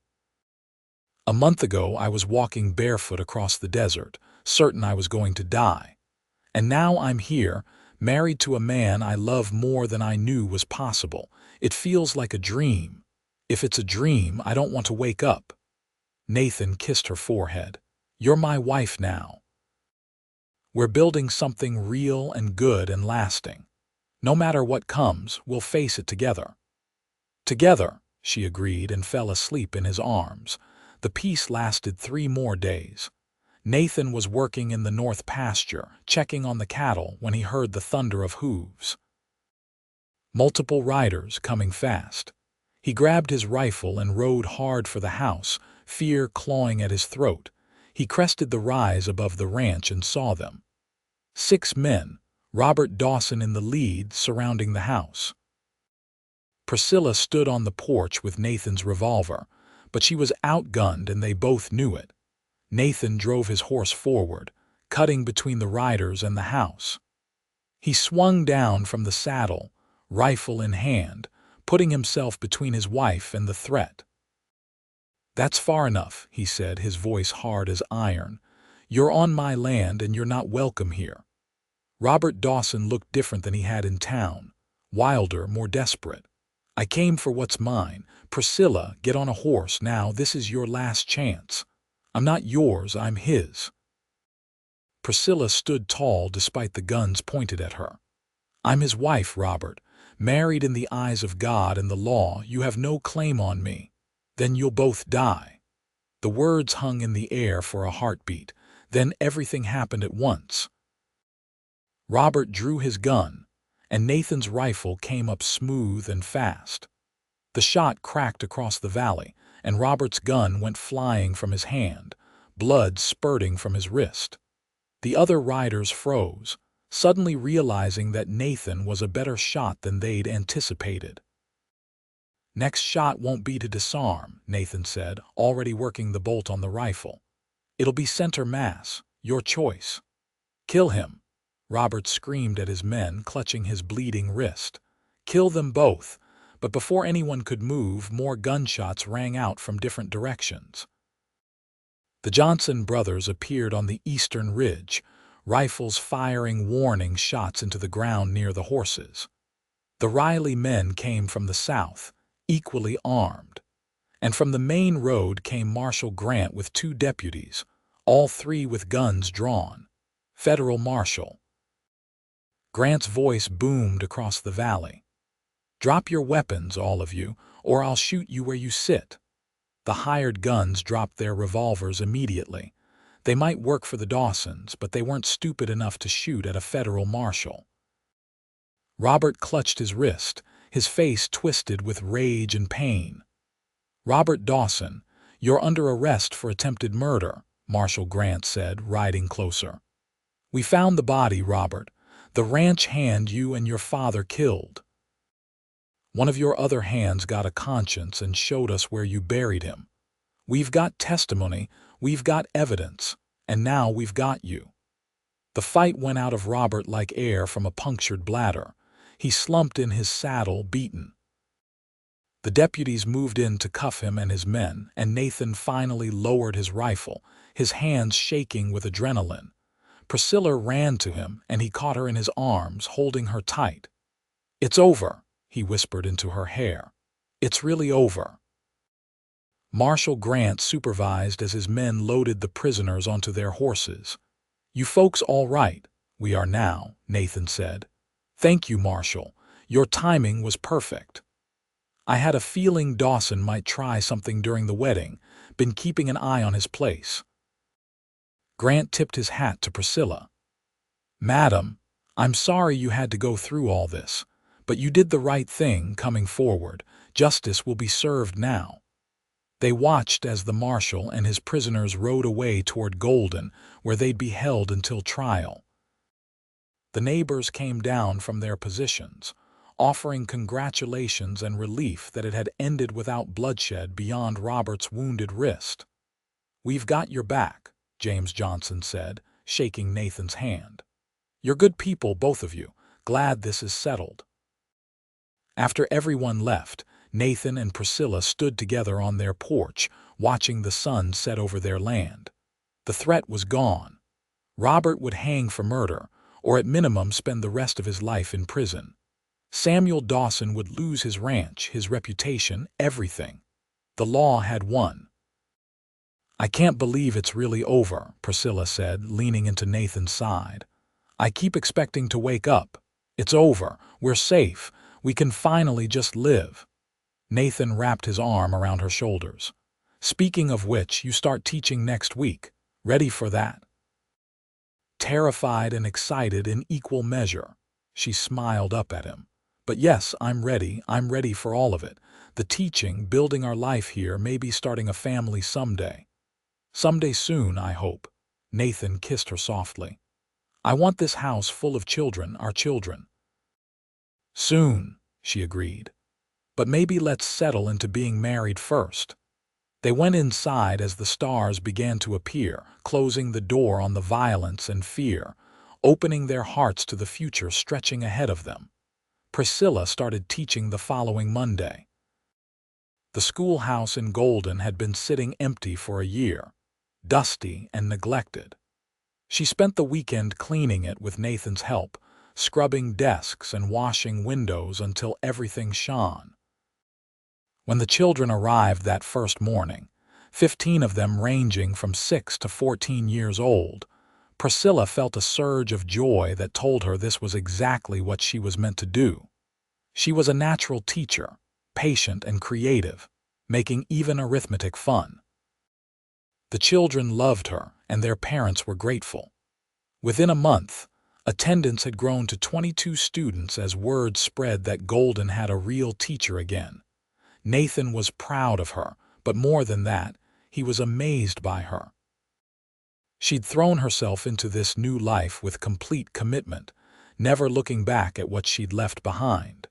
"A month ago I was walking barefoot across the desert, certain I was going to die. And now I'm here, married to a man I love more than I knew was possible. It feels like a dream. If it's a dream, I don't want to wake up." Nathan kissed her forehead. "You're my wife now. We're building something real and good and lasting. No matter what comes, we'll face it together." "Together," she agreed and fell asleep in his arms. The peace lasted 3 more days. Nathan was working in the north pasture, checking on the cattle, when he heard the thunder of hooves. Multiple riders coming fast. He grabbed his rifle and rode hard for the house, fear clawing at his throat. He crested the rise above the ranch and saw them. 6 men, Robert Dawson in the lead, surrounding the house. Priscilla stood on the porch with Nathan's revolver, but she was outgunned and they both knew it. Nathan drove his horse forward, cutting between the riders and the house. He swung down from the saddle, rifle in hand, putting himself between his wife and the threat. "That's far enough," he said, his voice hard as iron. "You're on my land and you're not welcome here." Robert Dawson looked different than he had in town, wilder, more desperate. "I came for what's mine. Priscilla, get on a horse now, this is your last chance. I'm not yours, I'm his." Priscilla stood tall despite the guns pointed at her. "I'm his wife, Robert. Married in the eyes of God and the law, you have no claim on me." Then you'll both die." The words hung in the air for a heartbeat. Then everything happened at once. Robert drew his gun, and Nathan's rifle came up smooth and fast. The shot cracked across the valley, and Robert's gun went flying from his hand, blood spurting from his wrist. The other riders froze, suddenly realizing that Nathan was a better shot than they'd anticipated. "Next shot won't be to disarm," Nathan said, already working the bolt on the rifle. "It'll be center mass, your choice." "Kill him," Robert screamed at his men, clutching his bleeding wrist. "Kill them both." But before anyone could move, more gunshots rang out from different directions. The Johnson brothers appeared on the eastern ridge, rifles firing warning shots into the ground near the horses. The Riley men came from the south, equally armed. And from the main road came Marshal Grant with 2 deputies, all 3 with guns drawn. Federal Marshal. Grant's voice boomed across the valley. "Drop your weapons, all of you, or I'll shoot you where you sit." The hired guns dropped their revolvers immediately. They might work for the Dawsons, but they weren't stupid enough to shoot at a federal marshal. Robert clutched his wrist, his face twisted with rage and pain. "Robert Dawson, you're under arrest for attempted murder," Marshal Grant said, riding closer. "We found the body, Robert, the ranch hand you and your father killed. One of your other hands got a conscience and showed us where you buried him. We've got testimony, we've got evidence, and now we've got you." The fight went out of Robert like air from a punctured bladder. He slumped in his saddle, beaten. The deputies moved in to cuff him and his men, and Nathan finally lowered his rifle, his hands shaking with adrenaline. Priscilla ran to him, and he caught her in his arms, holding her tight. "It's over," he whispered into her hair. "It's really over." Marshal Grant supervised as his men loaded the prisoners onto their horses. "You folks all right?" "We are now," Nathan said. "Thank you, Marshal. Your timing was perfect. I had a feeling Dawson might try something during the wedding, been keeping an eye on his place." Grant tipped his hat to Priscilla. "Madam, I'm sorry you had to go through all this, but you did the right thing coming forward. Justice will be served now." They watched as the marshal and his prisoners rode away toward Golden, where they'd be held until trial. The neighbors came down from their positions, offering congratulations and relief that it had ended without bloodshed beyond Robert's wounded wrist. "We've got your back," James Johnson said, shaking Nathan's hand. "You're good people, both of you. Glad this is settled." After everyone left, Nathan and Priscilla stood together on their porch, watching the sun set over their land. The threat was gone. Robert would hang for murder, or at minimum spend the rest of his life in prison. Samuel Dawson would lose his ranch, his reputation, everything. The law had won. "I can't believe it's really over," Priscilla said, leaning into Nathan's side. "I keep expecting to wake up. It's over. We're safe. We can finally just live." Nathan wrapped his arm around her shoulders. "Speaking of which, you start teaching next week. Ready for that?" Terrified and excited in equal measure, she smiled up at him. "But yes, I'm ready for all of it. The teaching, building our life here, maybe starting a family someday. Someday soon, I hope." Nathan kissed her softly. "I want this house full of children, our children." "Soon," she agreed. "But maybe let's settle into being married first." They went inside as the stars began to appear, closing the door on the violence and fear, opening their hearts to the future stretching ahead of them. Priscilla started teaching the following Monday. The schoolhouse in Golden had been sitting empty for a year, dusty and neglected. She spent the weekend cleaning it with Nathan's help, scrubbing desks and washing windows until everything shone. When the children arrived that first morning, 15 of them ranging from 6 to 14 years old, Priscilla felt a surge of joy that told her this was exactly what she was meant to do. She was a natural teacher, patient and creative, making even arithmetic fun. The children loved her, and their parents were grateful. Within a month, attendance had grown to 22 students as word spread that Golden had a real teacher again. Nathan was proud of her, but more than that, he was amazed by her. She'd thrown herself into this new life with complete commitment, never looking back at what she'd left behind.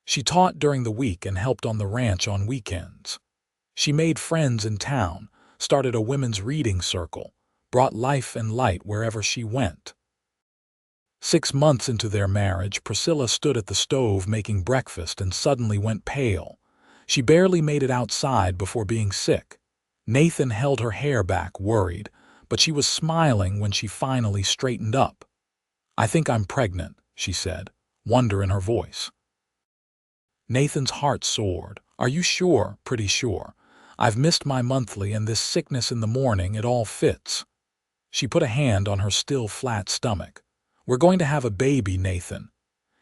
She taught during the week and helped on the ranch on weekends. She made friends in town, started a women's reading circle, brought life and light wherever she went. 6 months into their marriage, Priscilla stood at the stove making breakfast and suddenly went pale. She barely made it outside before being sick. Nathan held her hair back, worried, but she was smiling when she finally straightened up. "I think I'm pregnant," she said, wonder in her voice. Nathan's heart soared. "Are you sure?" "Pretty sure. I've missed my monthly and this sickness in the morning, it all fits." She put a hand on her still flat stomach. "We're going to have a baby, Nathan."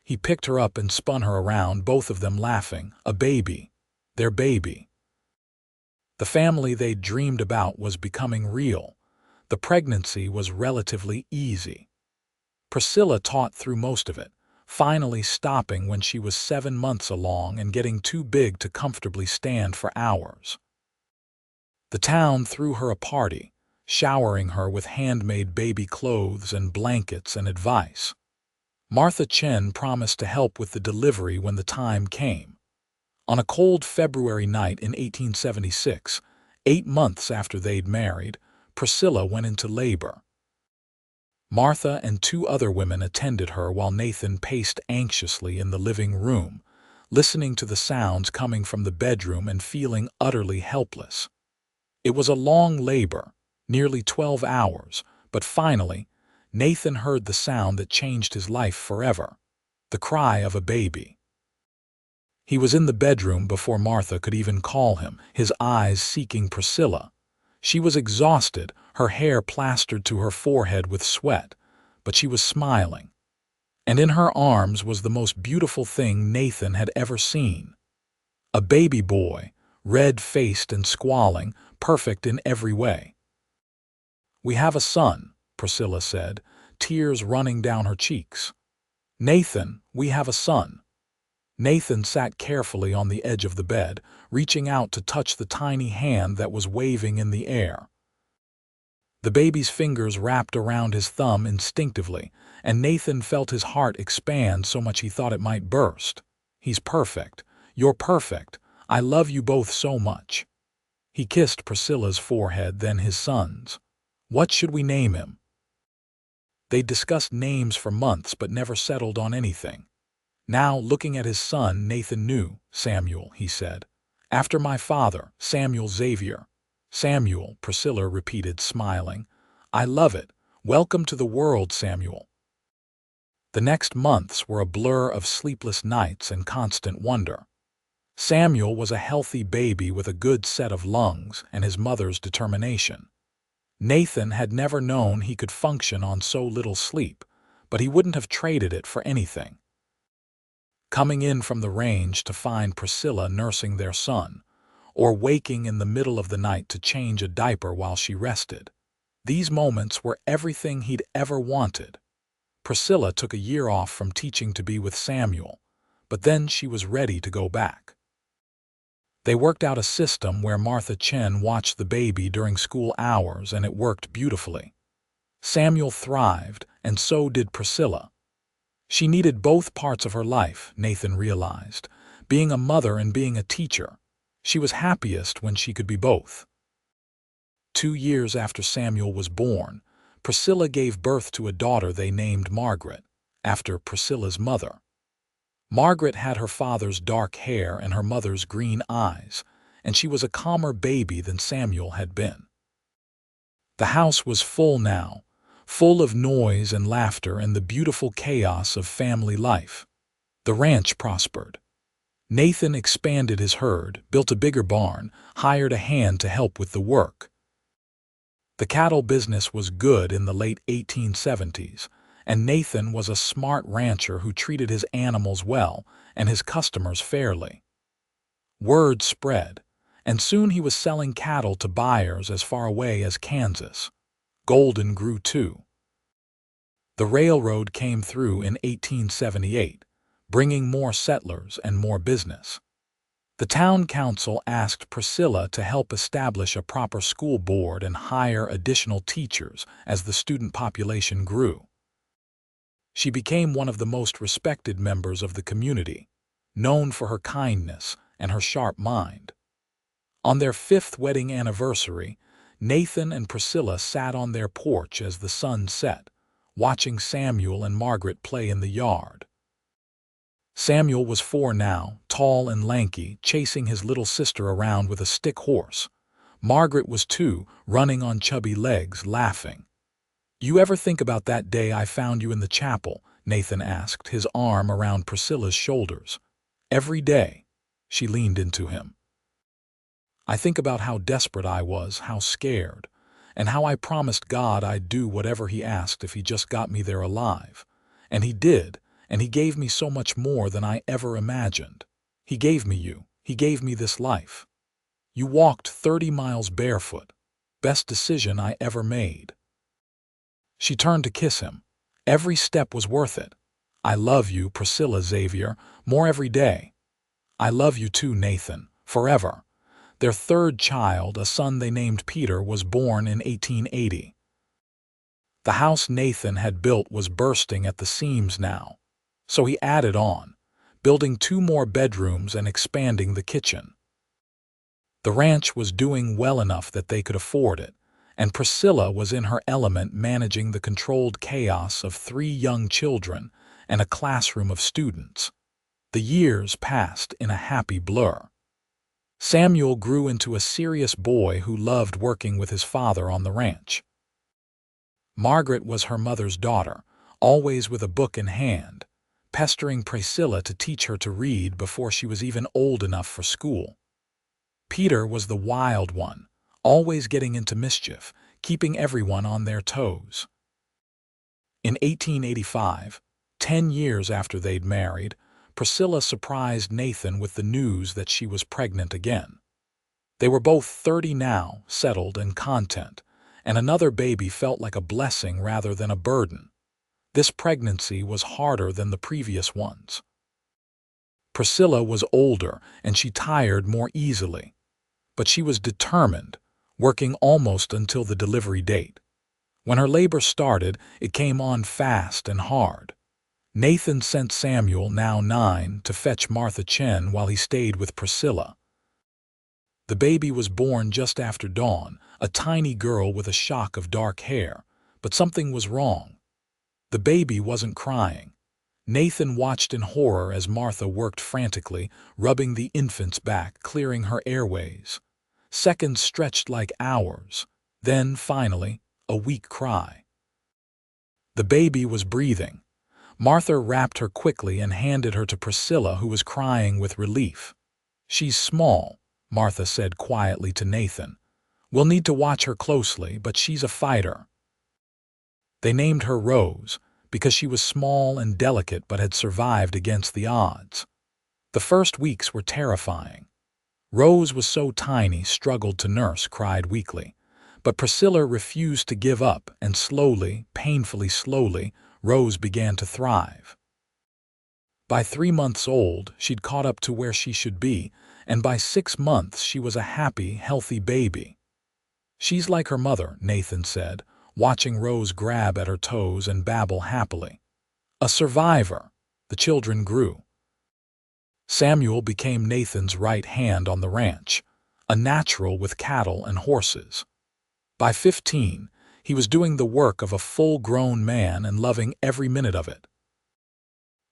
He picked her up and spun her around, both of them laughing. A baby. Their baby. The family they'd dreamed about was becoming real. The pregnancy was relatively easy. Priscilla taught through most of it, finally stopping when she was 7 months along and getting too big to comfortably stand for hours. The town threw her a party, showering her with handmade baby clothes and blankets and advice. Martha Chen promised to help with the delivery when the time came. On a cold February night in 1876, 8 months after they'd married, Priscilla went into labor. Martha and 2 other women attended her while Nathan paced anxiously in the living room, listening to the sounds coming from the bedroom and feeling utterly helpless. It was a long labor, nearly 12 hours, but finally, Nathan heard the sound that changed his life forever, the cry of a baby. He was in the bedroom before Martha could even call him, his eyes seeking Priscilla. She was exhausted, her hair plastered to her forehead with sweat, but she was smiling. And in her arms was the most beautiful thing Nathan had ever seen. A baby boy, red-faced and squalling, perfect in every way. "We have a son," Priscilla said, tears running down her cheeks. "Nathan, we have a son." Nathan sat carefully on the edge of the bed, reaching out to touch the tiny hand that was waving in the air. The baby's fingers wrapped around his thumb instinctively, and Nathan felt his heart expand so much he thought it might burst. "He's perfect. You're perfect. I love you both so much." He kissed Priscilla's forehead, then his son's. "What should we name him?" They discussed names for months but never settled on anything. Now, looking at his son, Nathan knew. "Samuel," he said. "After my father, Samuel Xavier." "Samuel," Priscilla repeated, smiling. "I love it. Welcome to the world, Samuel." The next months were a blur of sleepless nights and constant wonder. Samuel was a healthy baby with a good set of lungs and his mother's determination. Nathan had never known he could function on so little sleep, but he wouldn't have traded it for anything. Coming in from the range to find Priscilla nursing their son, or waking in the middle of the night to change a diaper while she rested. These moments were everything he'd ever wanted. Priscilla took a year off from teaching to be with Samuel, but then she was ready to go back. They worked out a system where Martha Chen watched the baby during school hours, and it worked beautifully. Samuel thrived, and so did Priscilla. She needed both parts of her life, Nathan realized, being a mother and being a teacher. She was happiest when she could be both. 2 years after Samuel was born, Priscilla gave birth to a daughter they named Margaret, after Priscilla's mother. Margaret had her father's dark hair and her mother's green eyes, and she was a calmer baby than Samuel had been. The house was full now, full of noise and laughter and the beautiful chaos of family life. The ranch prospered. Nathan expanded his herd, built a bigger barn, hired a hand to help with the work. The cattle business was good in the late 1870s, and Nathan was a smart rancher who treated his animals well and his customers fairly. Word spread, and soon he was selling cattle to buyers as far away as Kansas. Golden grew too. The railroad came through in 1878, bringing more settlers and more business. The town council asked Priscilla to help establish a proper school board and hire additional teachers as the student population grew. She became one of the most respected members of the community, known for her kindness and her sharp mind. On their 5th wedding anniversary, Nathan and Priscilla sat on their porch as the sun set, watching Samuel and Margaret play in the yard. Samuel was 4 now, tall and lanky, chasing his little sister around with a stick horse. Margaret was 2, running on chubby legs, laughing. "You ever think about that day I found you in the chapel?" Nathan asked, his arm around Priscilla's shoulders. "Every day." She leaned into him. "I think about how desperate I was, how scared, and how I promised God I'd do whatever He asked if He just got me there alive. And He did, and He gave me so much more than I ever imagined. He gave me you. He gave me this life. You walked 30 miles barefoot. Best decision I ever made." She turned to kiss him. "Every step was worth it. I love you, Priscilla Xavier, more every day." "I love you too, Nathan, forever." Their 3rd child, a son they named Peter, was born in 1880. The house Nathan had built was bursting at the seams now, so he added on, building 2 more bedrooms and expanding the kitchen. The ranch was doing well enough that they could afford it, and Priscilla was in her element managing the controlled chaos of 3 young children and a classroom of students. The years passed in a happy blur. Samuel grew into a serious boy who loved working with his father on the ranch. Margaret was her mother's daughter, always with a book in hand, pestering Priscilla to teach her to read before she was even old enough for school. Peter was the wild one, always getting into mischief, keeping everyone on their toes. In 1885, 10 years after they'd married, Priscilla surprised Nathan with the news that she was pregnant again. They were both 30 now, settled and content, and another baby felt like a blessing rather than a burden. This pregnancy was harder than the previous ones. Priscilla was older and she tired more easily, but she was determined, working almost until the delivery date. When her labor started, it came on fast and hard. Nathan sent Samuel, now 9, to fetch Martha Chen while he stayed with Priscilla. The baby was born just after dawn, a tiny girl with a shock of dark hair, but something was wrong. The baby wasn't crying. Nathan watched in horror as Martha worked frantically, rubbing the infant's back, clearing her airways. Seconds stretched like hours. Then, finally, a weak cry. The baby was breathing. Martha wrapped her quickly and handed her to Priscilla, who was crying with relief. "She's small," Martha said quietly to Nathan. "We'll need to watch her closely, but she's a fighter." They named her Rose because she was small and delicate but had survived against the odds. The first weeks were terrifying. Rose was so tiny, struggled to nurse, cried weakly. But Priscilla refused to give up, and slowly, painfully slowly, Rose began to thrive. By 3 months old, she'd caught up to where she should be, and by 6 months she was a happy, healthy baby. "She's like her mother," Nathan said, watching Rose grab at her toes and babble happily. A survivor. The children grew. Samuel became Nathan's right hand on the ranch, a natural with cattle and horses. By 15, he was doing the work of a full-grown man and loving every minute of it.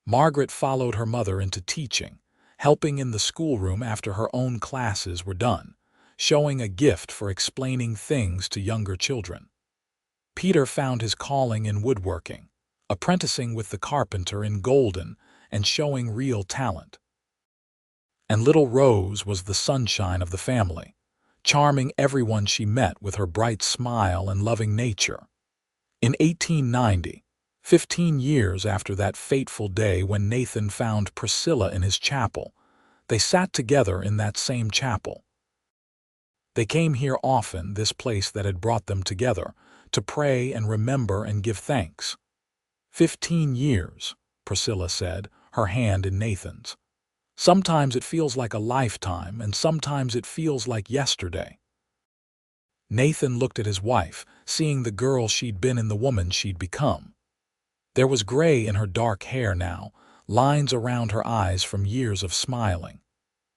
Margaret followed her mother into teaching, helping in the schoolroom after her own classes were done, showing a gift for explaining things to younger children. Peter found his calling in woodworking, apprenticing with the carpenter in Golden and showing real talent. And little Rose was the sunshine of the family, charming everyone she met with her bright smile and loving nature. In 1890, 15 years after that fateful day when Nathan found Priscilla in his chapel, they sat together in that same chapel. They came here often, this place that had brought them together, to pray and remember and give thanks. 15 years, Priscilla said, her hand in Nathan's. Sometimes it feels like a lifetime, and sometimes it feels like yesterday. Nathan looked at his wife, seeing the girl she'd been in the woman she'd become. There was gray in her dark hair now, lines around her eyes from years of smiling.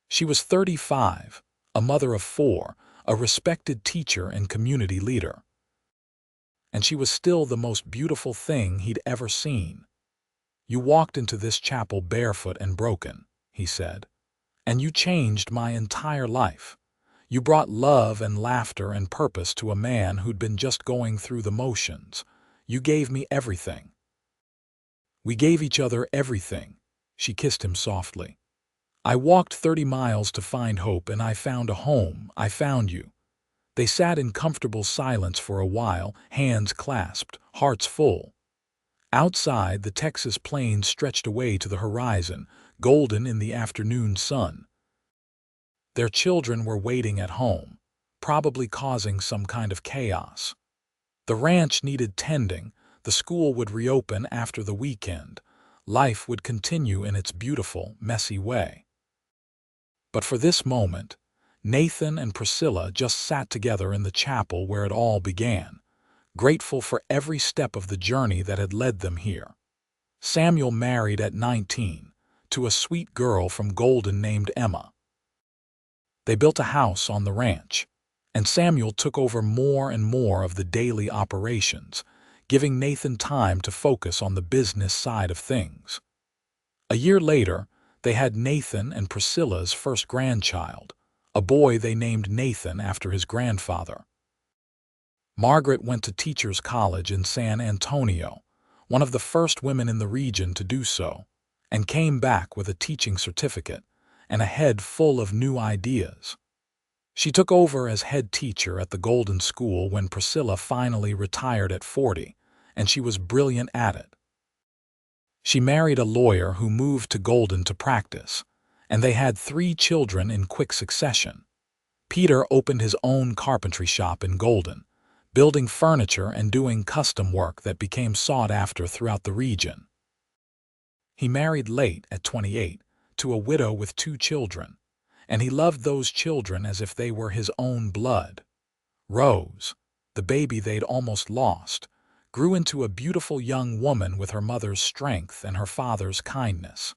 She was 35, a mother of 4, a respected teacher and community leader. And she was still the most beautiful thing he'd ever seen. "You walked into this chapel barefoot and broken," he said, "and you changed my entire life. You brought love and laughter and purpose to a man who'd been just going through the motions. You gave me everything." "We gave each other everything," she kissed him softly. "I walked 30 miles to find hope, and I found a home. I found you." They sat in comfortable silence for a while, hands clasped, hearts full. Outside, the Texas plains stretched away to the horizon, golden in the afternoon sun. Their children were waiting at home, probably causing some kind of chaos. The ranch needed tending, the school would reopen after the weekend. Life would continue in its beautiful, messy way. But for this moment, Nathan and Priscilla just sat together in the chapel where it all began, grateful for every step of the journey that had led them here. Samuel married at 19, to a sweet girl from Golden named Emma. They built a house on the ranch, and Samuel took over more and more of the daily operations, giving Nathan time to focus on the business side of things. A year later, they had Nathan and Priscilla's first grandchild, a boy they named Nathan after his grandfather. Margaret went to Teachers College in San Antonio, one of the first women in the region to do so, and came back with a teaching certificate and a head full of new ideas. She took over as head teacher at the Golden School when Priscilla finally retired at 40, and she was brilliant at it. She married a lawyer who moved to Golden to practice, and they had 3 children in quick succession. Peter opened his own carpentry shop in Golden, building furniture and doing custom work that became sought after throughout the region. He married late, at 28, to a widow with 2 children, and he loved those children as if they were his own blood. Rose, the baby they'd almost lost, grew into a beautiful young woman with her mother's strength and her father's kindness.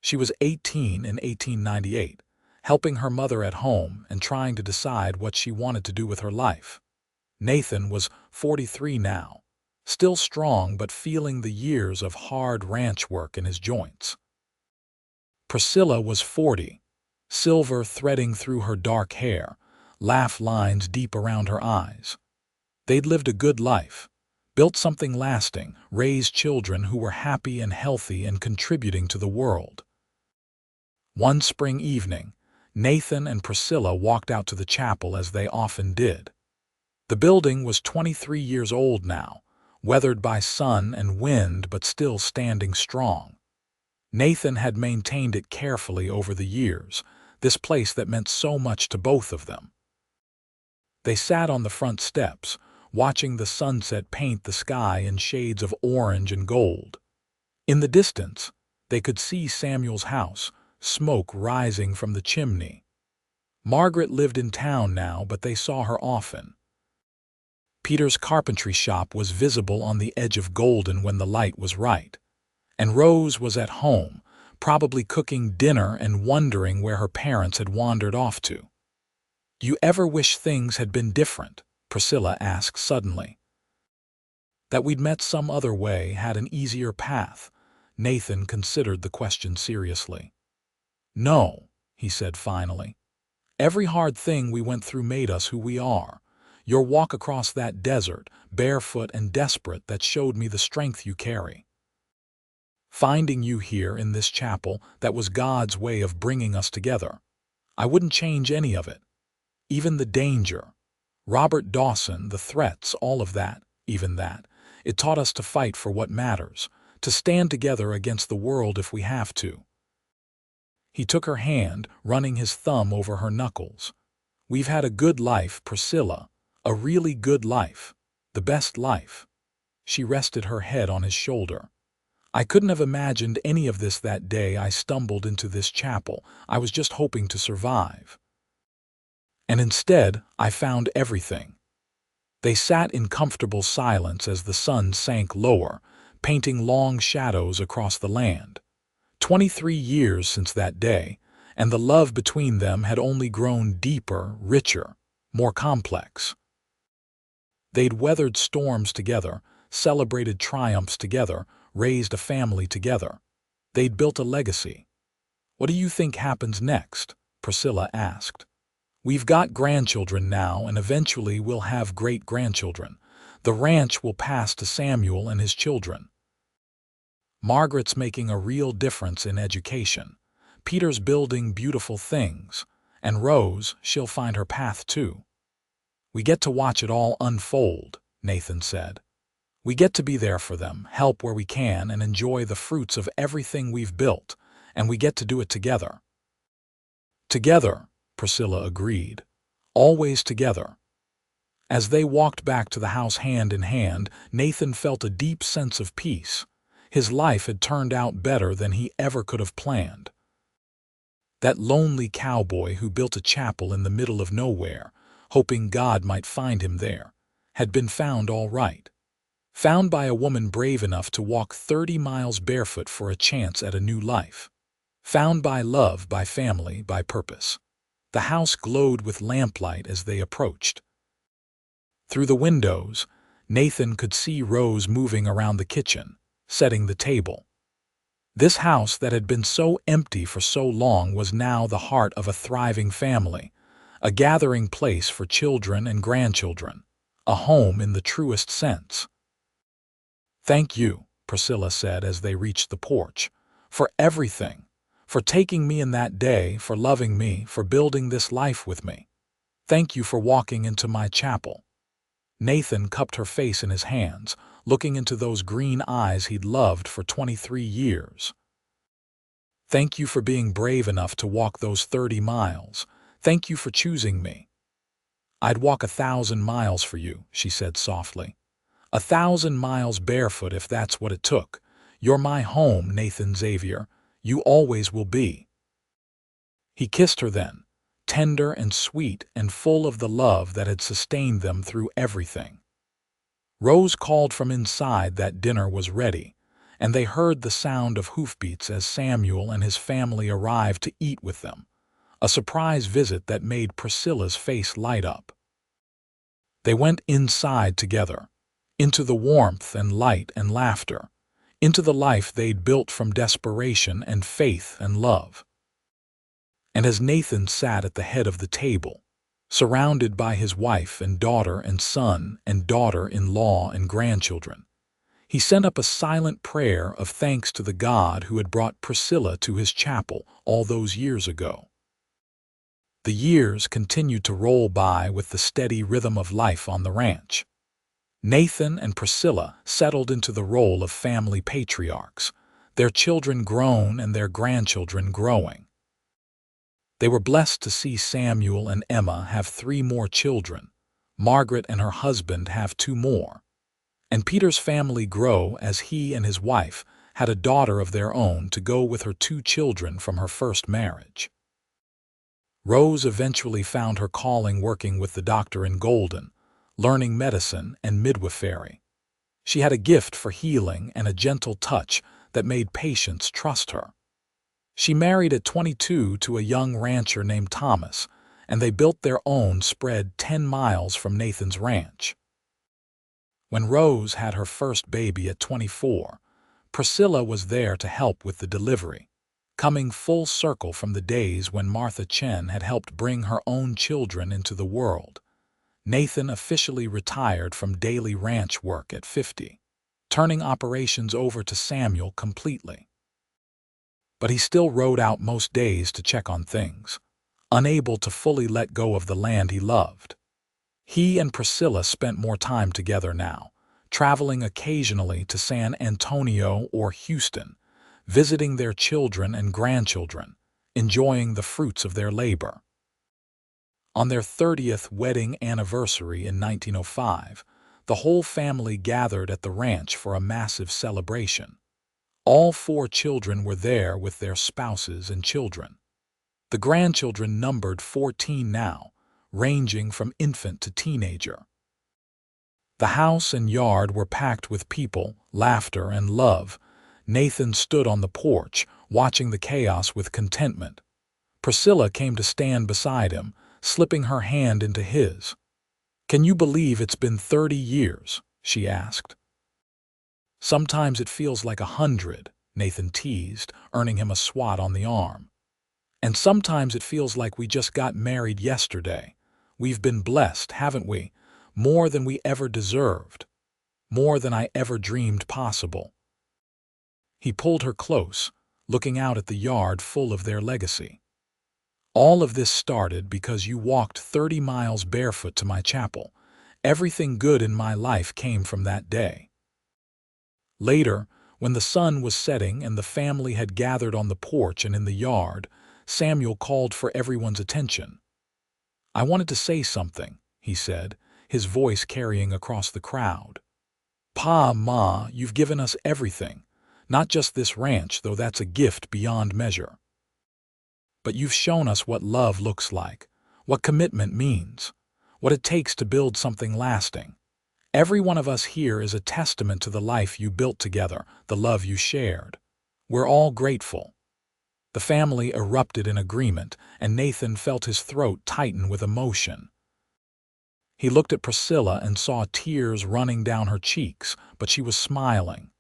She was 18 in 1898, helping her mother at home and trying to decide what she wanted to do with her life. Nathan was 43 now, still strong but feeling the years of hard ranch work in his joints. Priscilla was 40, silver threading through her dark hair, laugh lines deep around her eyes. They'd lived a good life, built something lasting, raised children who were happy and healthy and contributing to the world. One spring evening, Nathan and Priscilla walked out to the chapel as they often did. The building was 23 years old now, weathered by sun and wind but still standing strong. Nathan had maintained it carefully over the years, this place that meant so much to both of them. They sat on the front steps, watching the sunset paint the sky in shades of orange and gold. In the distance, they could see Samuel's house, smoke rising from the chimney. Margaret lived in town now, but they saw her often. Peter's carpentry shop was visible on the edge of Golden when the light was right, and Rose was at home, probably cooking dinner and wondering where her parents had wandered off to. "Do you ever wish things had been different?" Priscilla asked suddenly. "That we'd met some other way, had an easier path?" Nathan considered the question seriously. "No," he said finally. "Every hard thing we went through made us who we are. Your walk across that desert, barefoot and desperate, that showed me the strength you carry. Finding you here in this chapel, that was God's way of bringing us together. I wouldn't change any of it. Even the danger, Robert Dawson, the threats, all of that, even that. It taught us to fight for what matters, to stand together against the world if we have to." He took her hand, running his thumb over her knuckles. We've had a good life, Priscilla, a really good life, the best life. She rested her head on his shoulder. I couldn't have imagined any of this that day I stumbled into this chapel. I was just hoping to survive. And instead, I found everything. They sat in comfortable silence as the sun sank lower, painting long shadows across the land. 23 years since that day, and the love between them had only grown deeper, richer, more complex. They'd weathered storms together, celebrated triumphs together, raised a family together. They'd built a legacy. "What do you think happens next?" Priscilla asked. "We've got grandchildren now, and eventually we'll have great-grandchildren. The ranch will pass to Samuel and his children. Margaret's making a real difference in education. Peter's building beautiful things. And Rose, she'll find her path too. We get to watch it all unfold," Nathan said. "We get to be there for them, help where we can, and enjoy the fruits of everything we've built, and we get to do it together." "Together," Priscilla agreed. "Always together." As they walked back to the house hand in hand, Nathan felt a deep sense of peace. His life had turned out better than he ever could have planned. That lonely cowboy who built a chapel in the middle of nowhere, hoping God might find him there, had been found all right. Found by a woman brave enough to walk 30 miles barefoot for a chance at a new life. Found by love, by family, by purpose. The house glowed with lamplight as they approached. Through the windows, Nathan could see Rose moving around the kitchen, setting the table. This house that had been so empty for so long was now the heart of a thriving family, a gathering place for children and grandchildren, a home in the truest sense. "Thank you," Priscilla said as they reached the porch, "for everything, for taking me in that day, for loving me, for building this life with me. Thank you for walking into my chapel." Nathan cupped her face in his hands, looking into those green eyes he'd loved for 23 years. "Thank you for being brave enough to walk those 30 miles. Thank you for choosing me." "I'd walk 1,000 miles for you," she said softly. 1,000 miles barefoot if that's what it took. You're my home, Nathan Xavier. You always will be." He kissed her then, tender and sweet and full of the love that had sustained them through everything. Rose called from inside that dinner was ready, and they heard the sound of hoofbeats as Samuel and his family arrived to eat with them, a surprise visit that made Priscilla's face light up. They went inside together, into the warmth and light and laughter, into the life they'd built from desperation and faith and love. And as Nathan sat at the head of the table, surrounded by his wife and daughter and son and daughter-in-law and grandchildren, he sent up a silent prayer of thanks to the God who had brought Priscilla to his chapel all those years ago. The years continued to roll by with the steady rhythm of life on the ranch. Nathan and Priscilla settled into the role of family patriarchs, their children grown and their grandchildren growing. They were blessed to see Samuel and Emma have 3 more children, Margaret and her husband have 2 more, and Peter's family grow as he and his wife had a daughter of their own to go with her 2 children from her first marriage. Rose eventually found her calling working with the doctor in Golden, learning medicine and midwifery. She had a gift for healing and a gentle touch that made patients trust her. She married at 22 to a young rancher named Thomas, and they built their own spread 10 miles from Nathan's ranch. When Rose had her first baby at 24, Priscilla was there to help with the delivery, coming full circle from the days when Martha Chen had helped bring her own children into the world. Nathan officially retired from daily ranch work at 50, turning operations over to Samuel completely. But he still rode out most days to check on things, unable to fully let go of the land he loved. He and Priscilla spent more time together now, traveling occasionally to San Antonio or Houston, visiting their children and grandchildren, enjoying the fruits of their labor. On their 30th wedding anniversary in 1905, the whole family gathered at the ranch for a massive celebration. All 4 children were there with their spouses and children. The grandchildren numbered 14 now, ranging from infant to teenager. The house and yard were packed with people, laughter, and love. Nathan stood on the porch, watching the chaos with contentment. Priscilla came to stand beside him, slipping her hand into his. "Can you believe it's been 30 years?" she asked. "Sometimes it feels like 100, Nathan teased, earning him a swat on the arm. "And sometimes it feels like we just got married yesterday. We've been blessed, haven't we? More than we ever deserved. More than I ever dreamed possible." He pulled her close, looking out at the yard full of their legacy. "All of this started because you walked 30 miles barefoot to my chapel. Everything good in my life came from that day." Later, when the sun was setting and the family had gathered on the porch and in the yard, Samuel called for everyone's attention. "I wanted to say something," he said, his voice carrying across the crowd. "Pa, Ma, you've given us everything. Not just this ranch, though that's a gift beyond measure. But you've shown us what love looks like, what commitment means, what it takes to build something lasting. Every one of us here is a testament to the life you built together, the love you shared. We're all grateful." The family erupted in agreement, and Nathan felt his throat tighten with emotion. He looked at Priscilla and saw tears running down her cheeks, but she was smiling.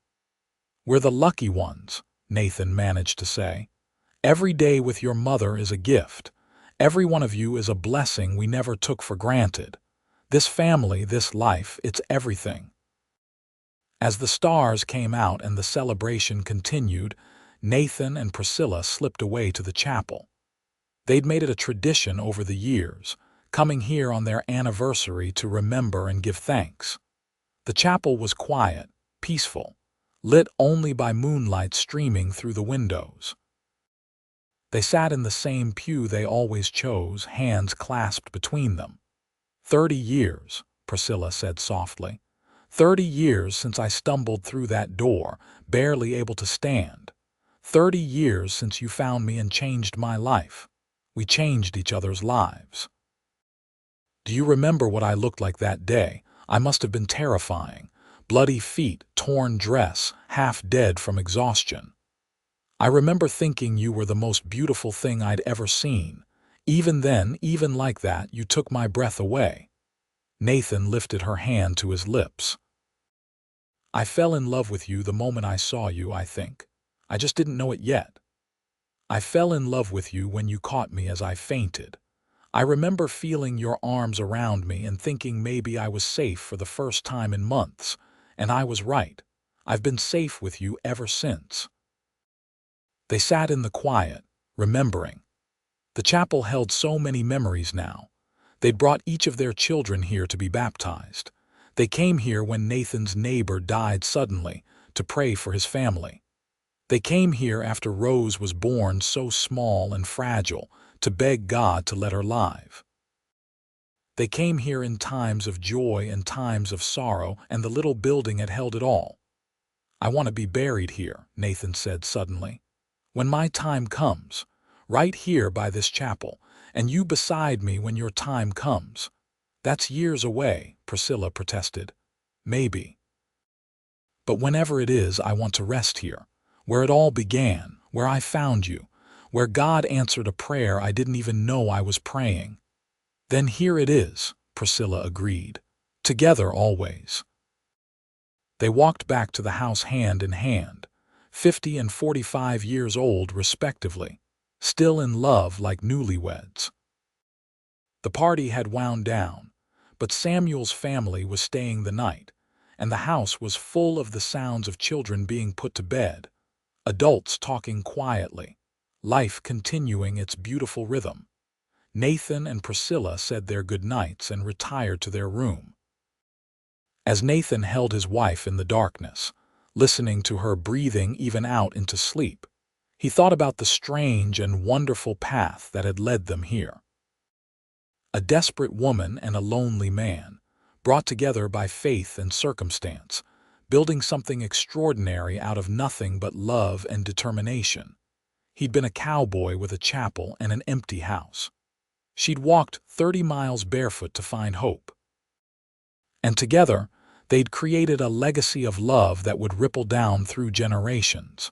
"We're the lucky ones," Nathan managed to say. "Every day with your mother is a gift. Every one of you is a blessing we never took for granted. This family, this life, it's everything." As the stars came out and the celebration continued, Nathan and Priscilla slipped away to the chapel. They'd made it a tradition over the years, coming here on their anniversary to remember and give thanks. The chapel was quiet, peaceful, lit only by moonlight streaming through the windows. They sat in the same pew they always chose, hands clasped between them. 30 years, Priscilla said softly. 30 years since I stumbled through that door, barely able to stand. 30 years since you found me and changed my life. We changed each other's lives. Do you remember what I looked like that day? I must have been terrifying. Bloody feet, torn dress, half dead from exhaustion. I remember thinking you were the most beautiful thing I'd ever seen. Even then, even like that, you took my breath away." Nathan lifted her hand to his lips. "I fell in love with you the moment I saw you, I think. I just didn't know it yet. I fell in love with you when you caught me as I fainted. I remember feeling your arms around me and thinking maybe I was safe for the first time in months. And I was right. I've been safe with you ever since." They sat in the quiet, remembering. The chapel held so many memories now. They'd brought each of their children here to be baptized. They came here when Nathan's neighbor died suddenly, to pray for his family. They came here after Rose was born so small and fragile, to beg God to let her live. They came here in times of joy and times of sorrow, and the little building had held it all. "I want to be buried here," Nathan said suddenly. "When my time comes, right here by this chapel, and you beside me when your time comes." "That's years away," Priscilla protested. "Maybe. But whenever it is, I want to rest here, where it all began, where I found you, where God answered a prayer I didn't even know I was praying." "Then here it is," Priscilla agreed. "Together always." They walked back to the house hand in hand, 50 and 45 years old respectively, still in love like newlyweds. The party had wound down, but Samuel's family was staying the night, and the house was full of the sounds of children being put to bed, adults talking quietly, life continuing its beautiful rhythm. Nathan and Priscilla said their goodnights and retired to their room. As Nathan held his wife in the darkness, listening to her breathing even out into sleep, he thought about the strange and wonderful path that had led them here. a desperate woman and a lonely man, brought together by faith and circumstance, building something extraordinary out of nothing but love and determination. He'd been a cowboy with a chapel and an empty house. She'd walked 30 miles barefoot to find hope. And together, they'd created a legacy of love that would ripple down through generations.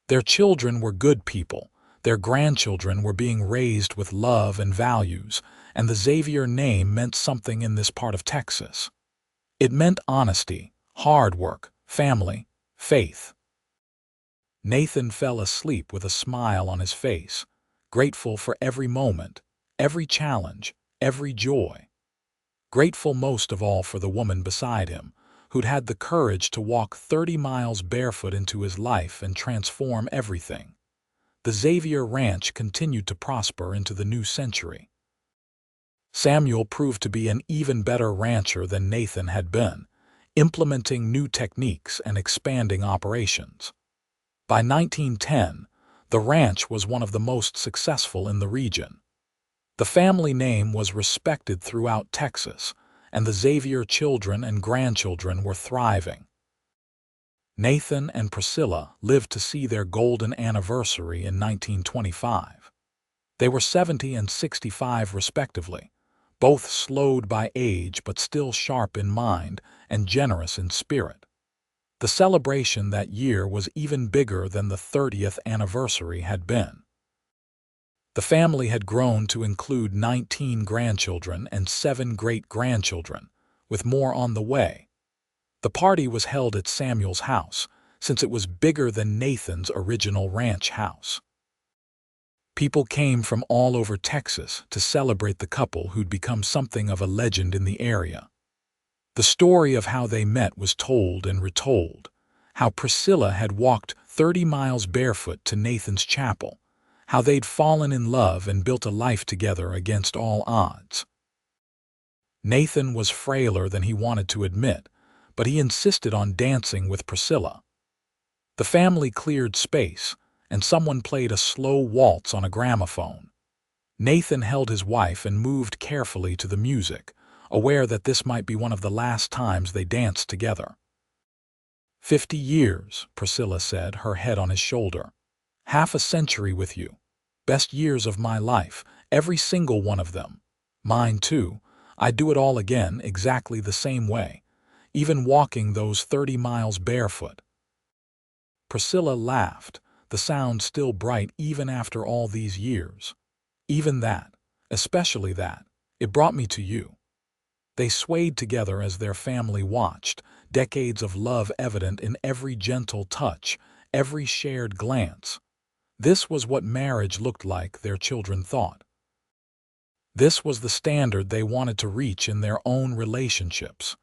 Their children were good people, their grandchildren were being raised with love and values, and the Xavier name meant something in this part of Texas. It meant honesty, hard work, family, faith. Nathan fell asleep with a smile on his face, grateful for every moment, every challenge, every joy. Grateful most of all for the woman beside him, who'd had the courage to walk 30 miles barefoot into his life and transform everything. The Xavier Ranch continued to prosper into the new century. Samuel proved to be an even better rancher than Nathan had been, implementing new techniques and expanding operations. By 1910, the ranch was one of the most successful in the region. The family name was respected throughout Texas, and the Xavier children and grandchildren were thriving. Nathan and Priscilla lived to see their golden anniversary in 1925. They were 70 and 65 respectively, both slowed by age but still sharp in mind and generous in spirit. The celebration that year was even bigger than the 30th anniversary had been. The family had grown to include 19 grandchildren and 7 great-grandchildren, with more on the way. The party was held at Samuel's house, since it was bigger than Nathan's original ranch house. People came from all over Texas to celebrate the couple who'd become something of a legend in the area. The story of how they met was told and retold, how Priscilla had walked 30 miles barefoot to Nathan's chapel, how they'd fallen in love and built a life together against all odds. Nathan was frailer than he wanted to admit, but he insisted on dancing with Priscilla. The family cleared space, and someone played a slow waltz on a gramophone. Nathan held his wife and moved carefully to the music, aware that this might be one of the last times they danced together. 50 years, Priscilla said, her head on his shoulder. Half a century with you. Best years of my life, every single one of them. Mine too. I'd do it all again, exactly the same way, even walking those 30 miles barefoot. Priscilla laughed, the sound still bright even after all these years. Even that, especially that, it brought me to you. They swayed together as their family watched, decades of love evident in every gentle touch, every shared glance. This was what marriage looked like, their children thought. This was the standard they wanted to reach in their own relationships.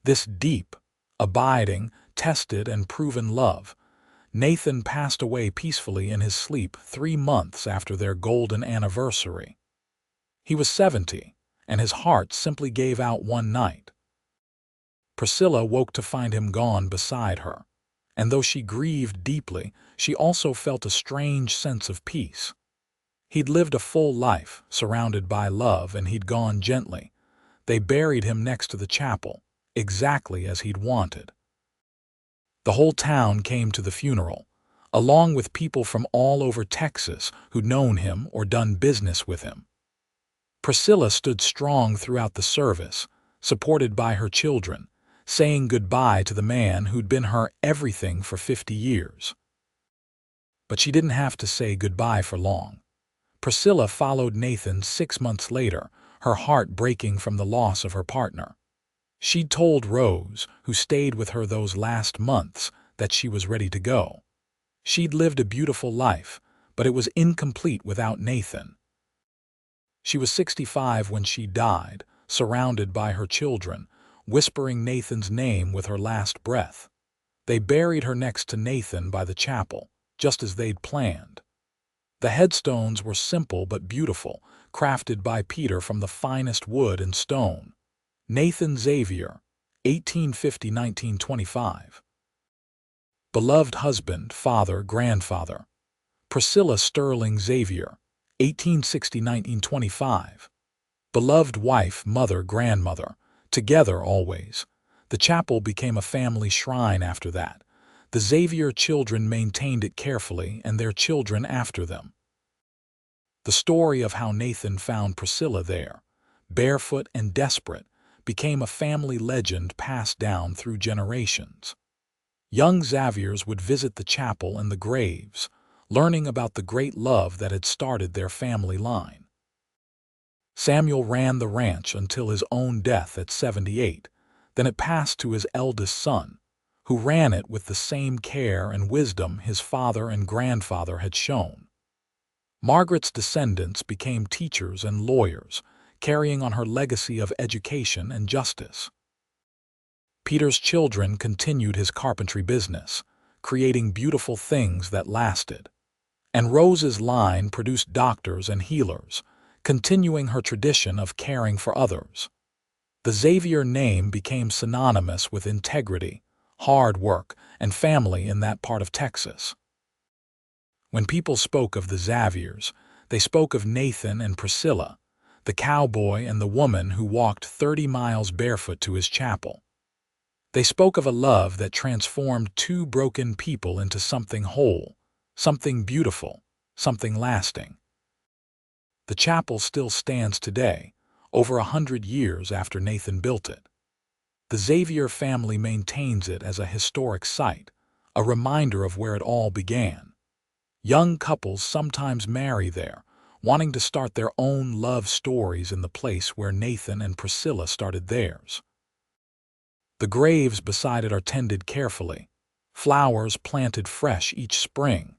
This deep, abiding, tested, and proven love. Nathan passed away peacefully in his sleep 3 months after their golden anniversary. He was 70, and his heart simply gave out one night. Priscilla woke to find him gone beside her, and though she grieved deeply, she also felt a strange sense of peace. He'd lived a full life, surrounded by love, and he'd gone gently. They buried him next to the chapel, exactly as he'd wanted. The whole town came to the funeral, along with people from all over Texas who'd known him or done business with him. Priscilla stood strong throughout the service, supported by her children, saying goodbye to the man who'd been her everything for 50 years. But she didn't have to say goodbye for long. Priscilla followed Nathan 6 months later, her heart breaking from the loss of her partner. She'd told Rose, who stayed with her those last months, that she was ready to go. She'd lived a beautiful life, but it was incomplete without Nathan. She was 65 when she died, surrounded by her children, whispering Nathan's name with her last breath. They buried her next to Nathan by the chapel, just as they'd planned. The headstones were simple but beautiful, crafted by Peter from the finest wood and stone. Nathan Xavier, 1850–1925. Beloved husband, father, grandfather. Priscilla Sterling Xavier, 1860–1925. Beloved wife, mother, grandmother, together always. The chapel became a family shrine after that. The Xavier children maintained it carefully, and their children after them. The story of how Nathan found Priscilla there, barefoot and desperate, became a family legend passed down through generations. Young Xaviers would visit the chapel and the graves, learning about the great love that had started their family line. Samuel ran the ranch until his own death at 78. Then it passed to his eldest son, who ran it with the same care and wisdom his father and grandfather had shown. Margaret's descendants became teachers and lawyers, carrying on her legacy of education and justice. Peter's children continued his carpentry business, creating beautiful things that lasted. And Rose's line produced doctors and healers, continuing her tradition of caring for others. The Xavier name became synonymous with integrity, hard work, and family in that part of Texas. When people spoke of the Xaviers, they spoke of Nathan and Priscilla, the cowboy and the woman who walked 30 miles barefoot to his chapel. They spoke of a love that transformed two broken people into something whole, something beautiful, something lasting. The chapel still stands today, over 100 years after Nathan built it. The Xavier family maintains it as a historic site, a reminder of where it all began. Young couples sometimes marry there, wanting to start their own love stories in the place where Nathan and Priscilla started theirs. The graves beside it are tended carefully, flowers planted fresh each spring.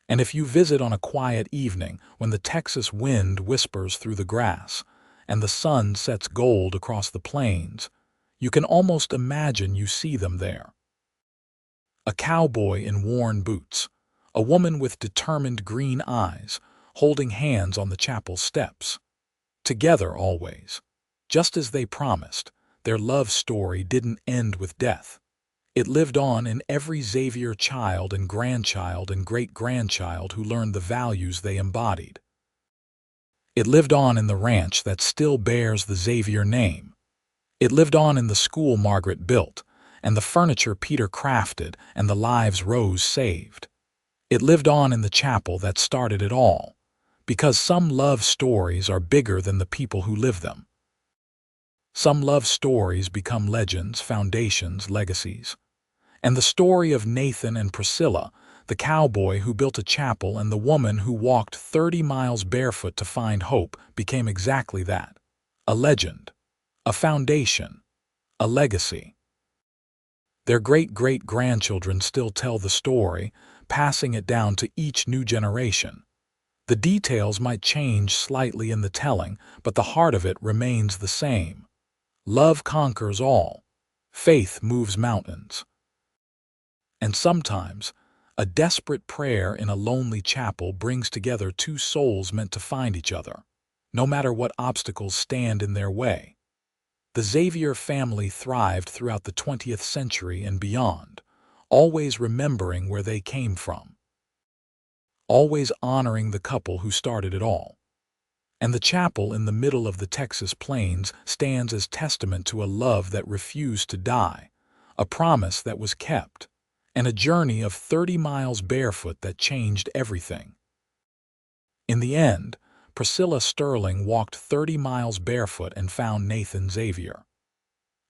And if you visit on a quiet evening when the Texas wind whispers through the grass and the sun sets gold across the plains, you can almost imagine you see them there. A cowboy in worn boots, a woman with determined green eyes, holding hands on the chapel steps. Together always. Just as they promised, their love story didn't end with death. It lived on in every Xavier child and great-grandchild who learned the values they embodied. It lived on in the ranch that still bears the Xavier name. It lived on in the school Margaret built, and the furniture Peter crafted, and the lives Rose saved. It lived on in the chapel that started it all, because some love stories are bigger than the people who live them. Some love stories become legends, foundations, legacies. And the story of Nathan and Priscilla, the cowboy who built a chapel and the woman who walked 30 miles barefoot to find hope, became exactly that. A legend, a foundation, a legacy. Their great-great-grandchildren still tell the story, passing it down to each new generation. The details might change slightly in the telling, but the heart of it remains the same. Love conquers all. Faith moves mountains. And sometimes, a desperate prayer in a lonely chapel brings together two souls meant to find each other, no matter what obstacles stand in their way. The Xavier family thrived throughout the 20th century and beyond, always remembering where they came from, always honoring the couple who started it all. And the chapel in the middle of the Texas plains stands as testament to a love that refused to die, a promise that was kept, and a journey of 30 miles barefoot that changed everything. In the end, Priscilla Sterling walked 30 miles barefoot and found Nathan Xavier.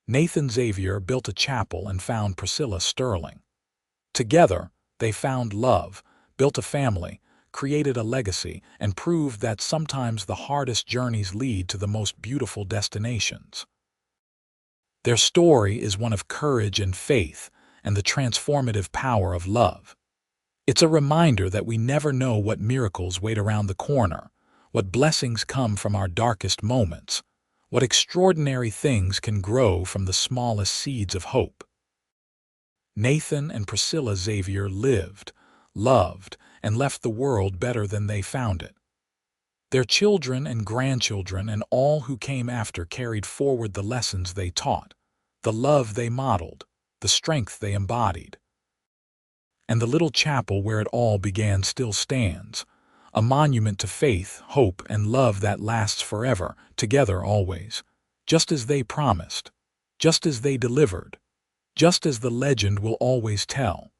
Nathan Xavier built a chapel and found Priscilla Sterling. Together, they found love, built a family, created a legacy, and proved that sometimes the hardest journeys lead to the most beautiful destinations. Their story is one of courage and faith, and the transformative power of love. It's a reminder that we never know what miracles wait around the corner, what blessings come from our darkest moments, what extraordinary things can grow from the smallest seeds of hope. Nathan and Priscilla Xavier lived, loved, and left the world better than they found it. Their children and grandchildren and all who came after carried forward the lessons they taught, the love they modeled, the strength they embodied. And the little chapel where it all began still stands, a monument to faith, hope, and love that lasts forever, together always, just as they promised, just as they delivered, just as the legend will always tell.